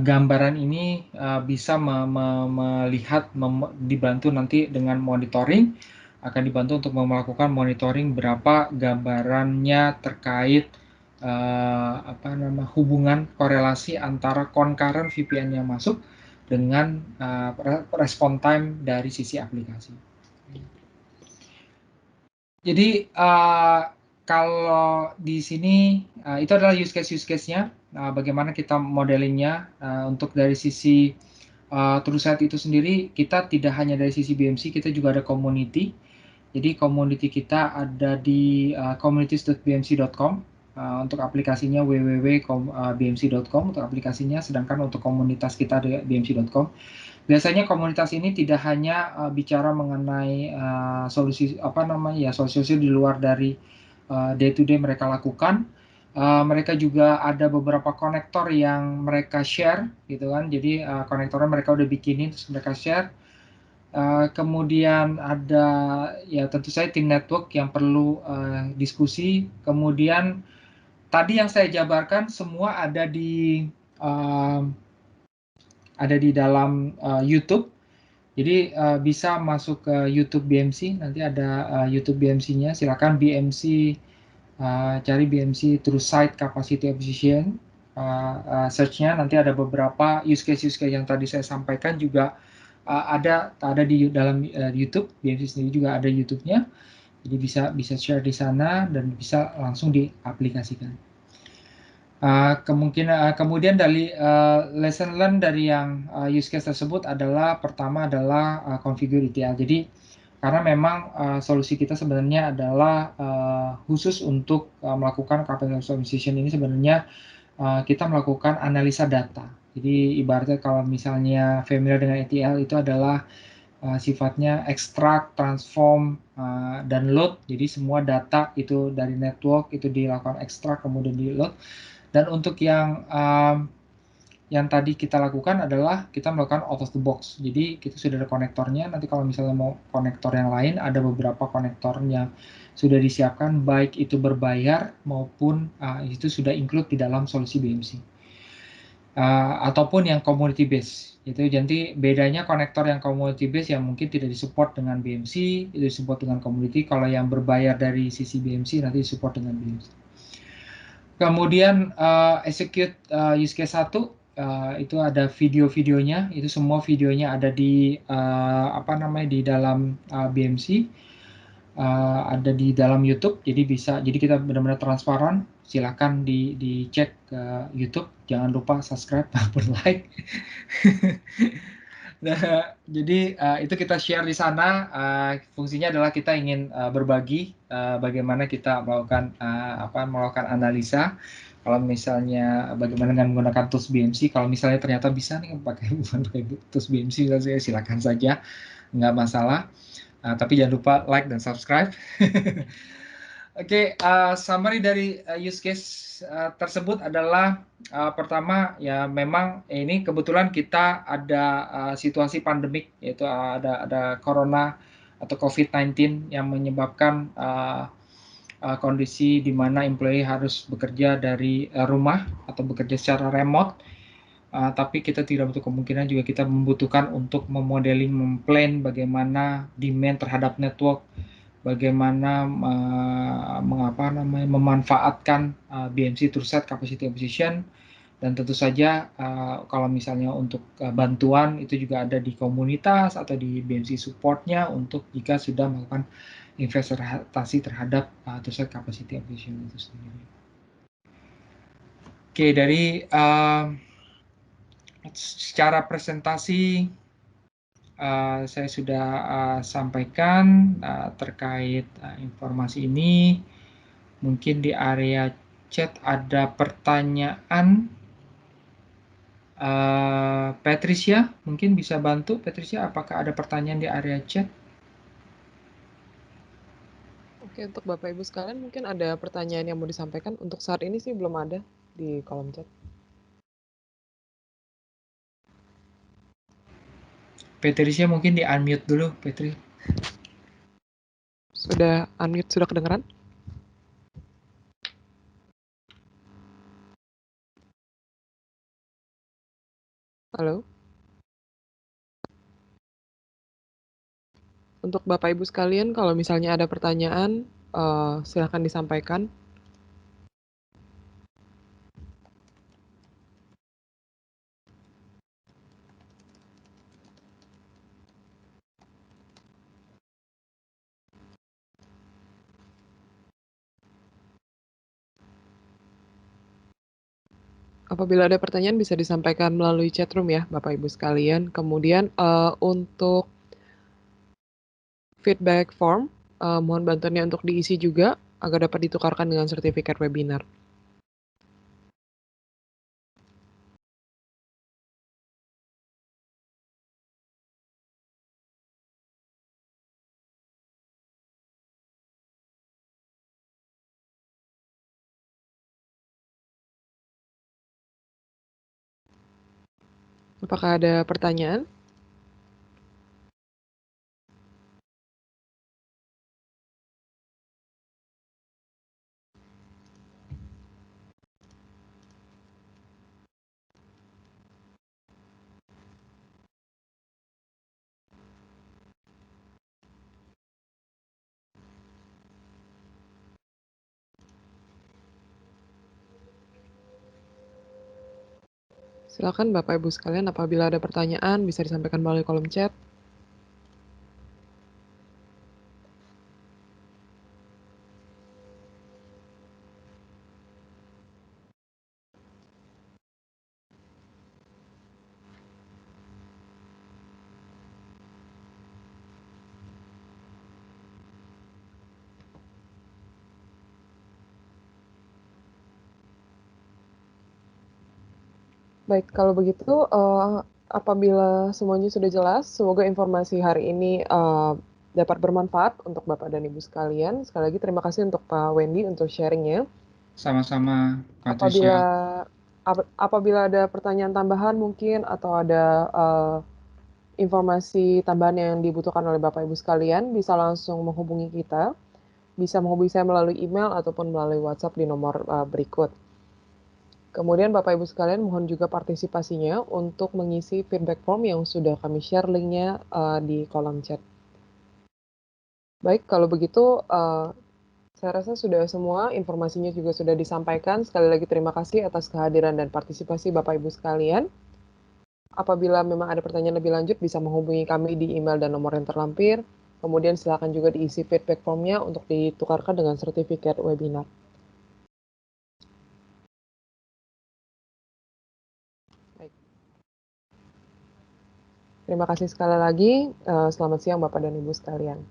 gambaran ini bisa melihat dibantu nanti dengan monitoring, akan dibantu untuk melakukan monitoring berapa gambarannya terkait hubungan korelasi antara concurrent VPN yang masuk dengan response time dari sisi aplikasi. Jadi kalau di sini itu adalah use case-nya, bagaimana kita modelingnya untuk dari sisi TrueSight itu sendiri, kita tidak hanya dari sisi BMC, kita juga ada community. Jadi community kita ada di communities.bmc.com, untuk aplikasinya www.bmc.com untuk aplikasinya, sedangkan untuk komunitas kita di bmc.com. Biasanya komunitas ini tidak hanya bicara mengenai solusi solusi di luar dari day to day mereka lakukan. Mereka juga ada beberapa konektor yang mereka share gitu kan. Jadi konektornya mereka udah bikinin terus mereka share. Kemudian ada ya tentu saja tim network yang perlu diskusi. Kemudian tadi yang saya jabarkan semua ada di dalam YouTube. Jadi bisa masuk ke YouTube BMC, nanti ada YouTube BMC-nya, silakan BMC, cari BMC TrueSight Capacity Optimization, search-nya, nanti ada beberapa use case yang tadi saya sampaikan juga ada di dalam YouTube, BMC sendiri juga ada YouTube-nya, jadi bisa share di sana dan bisa langsung diaplikasikan. Kemudian dari lesson learn dari yang use case tersebut adalah pertama adalah configure ETL. Jadi karena memang solusi kita sebenarnya adalah khusus untuk melakukan capacity optimization ini sebenarnya kita melakukan analisa data. Jadi ibaratnya kalau misalnya familiar dengan ETL itu adalah sifatnya extract, transform, dan load. Jadi semua data itu dari network itu dilakukan extract kemudian di load. Dan untuk yang tadi kita lakukan adalah kita melakukan out of the box. Jadi kita sudah ada konektornya. Nanti kalau misalnya mau konektor yang lain, ada beberapa konektor yang sudah disiapkan, baik itu berbayar maupun itu sudah include di dalam solusi BMC. Ataupun yang community base. Itu jadi bedanya konektor yang community base yang mungkin tidak disupport dengan BMC, itu disupport dengan community. Kalau yang berbayar dari sisi BMC nanti disupport dengan BMC. Kemudian execute use case 1 itu ada video-videonya, itu semua videonya ada di di dalam BMC, ada di dalam YouTube, jadi kita benar-benar transparan. Silakan dicek ke YouTube, jangan lupa subscribe maupun like. Nah, jadi itu kita share di sana. Fungsinya adalah kita ingin berbagi bagaimana kita melakukan analisa Kalau misalnya bagaimana dengan menggunakan tools BMC, kalau misalnya ternyata bisa nih pakai tools BMC, silakan saja, nggak masalah. Tapi jangan lupa like dan subscribe. Oke, summary dari use case tersebut adalah pertama ya memang ini kebetulan kita ada situasi pandemik, yaitu ada corona atau COVID-19 yang menyebabkan kondisi di mana employee harus bekerja dari rumah atau bekerja secara remote. Tapi kita tidak menutup kemungkinan juga kita membutuhkan untuk memodeling, memplan bagaimana demand terhadap network, bagaimana memanfaatkan BMC to set capacity acquisition, dan tentu saja kalau misalnya untuk bantuan itu juga ada di komunitas atau di BMC supportnya untuk jika sudah melakukan investasi terhadap to set capacity acquisition itu sendiri. Oke, dari secara presentasi saya sudah sampaikan terkait informasi ini. Mungkin di area chat ada pertanyaan. Patricia, mungkin bisa bantu. Patricia, apakah ada pertanyaan di area chat? Oke, untuk Bapak Ibu sekalian mungkin ada pertanyaan yang mau disampaikan. Untuk saat ini sih belum ada di kolom chat. Patricia mungkin di unmute dulu, Patri. Sudah unmute, sudah kedengeran? Halo? Untuk Bapak Ibu sekalian, kalau misalnya ada pertanyaan, silahkan disampaikan. Apabila ada pertanyaan bisa disampaikan melalui chat room ya, Bapak Ibu sekalian. Kemudian untuk feedback form, mohon bantuannya untuk diisi juga agar dapat ditukarkan dengan sertifikat webinar. Apakah ada pertanyaan? Silakan Bapak Ibu sekalian, apabila ada pertanyaan bisa disampaikan melalui kolom chat. Baik, kalau begitu apabila semuanya sudah jelas, semoga informasi hari ini dapat bermanfaat untuk Bapak dan Ibu sekalian. Sekali lagi terima kasih untuk Pak Wendy untuk sharing-nya. Sama-sama, Patricia. Apabila ada pertanyaan tambahan mungkin atau ada informasi tambahan yang dibutuhkan oleh Bapak Ibu sekalian, bisa langsung menghubungi kita. Bisa menghubungi saya melalui email ataupun melalui WhatsApp di nomor berikut. Kemudian Bapak Ibu sekalian mohon juga partisipasinya untuk mengisi feedback form yang sudah kami share linknya di kolom chat. Baik, kalau begitu saya rasa sudah semua, informasinya juga sudah disampaikan. Sekali lagi terima kasih atas kehadiran dan partisipasi Bapak Ibu sekalian. Apabila memang ada pertanyaan lebih lanjut bisa menghubungi kami di email dan nomor yang terlampir. Kemudian silakan juga diisi feedback formnya untuk ditukarkan dengan sertifikat webinar. Terima kasih sekali lagi. Selamat siang Bapak dan Ibu sekalian.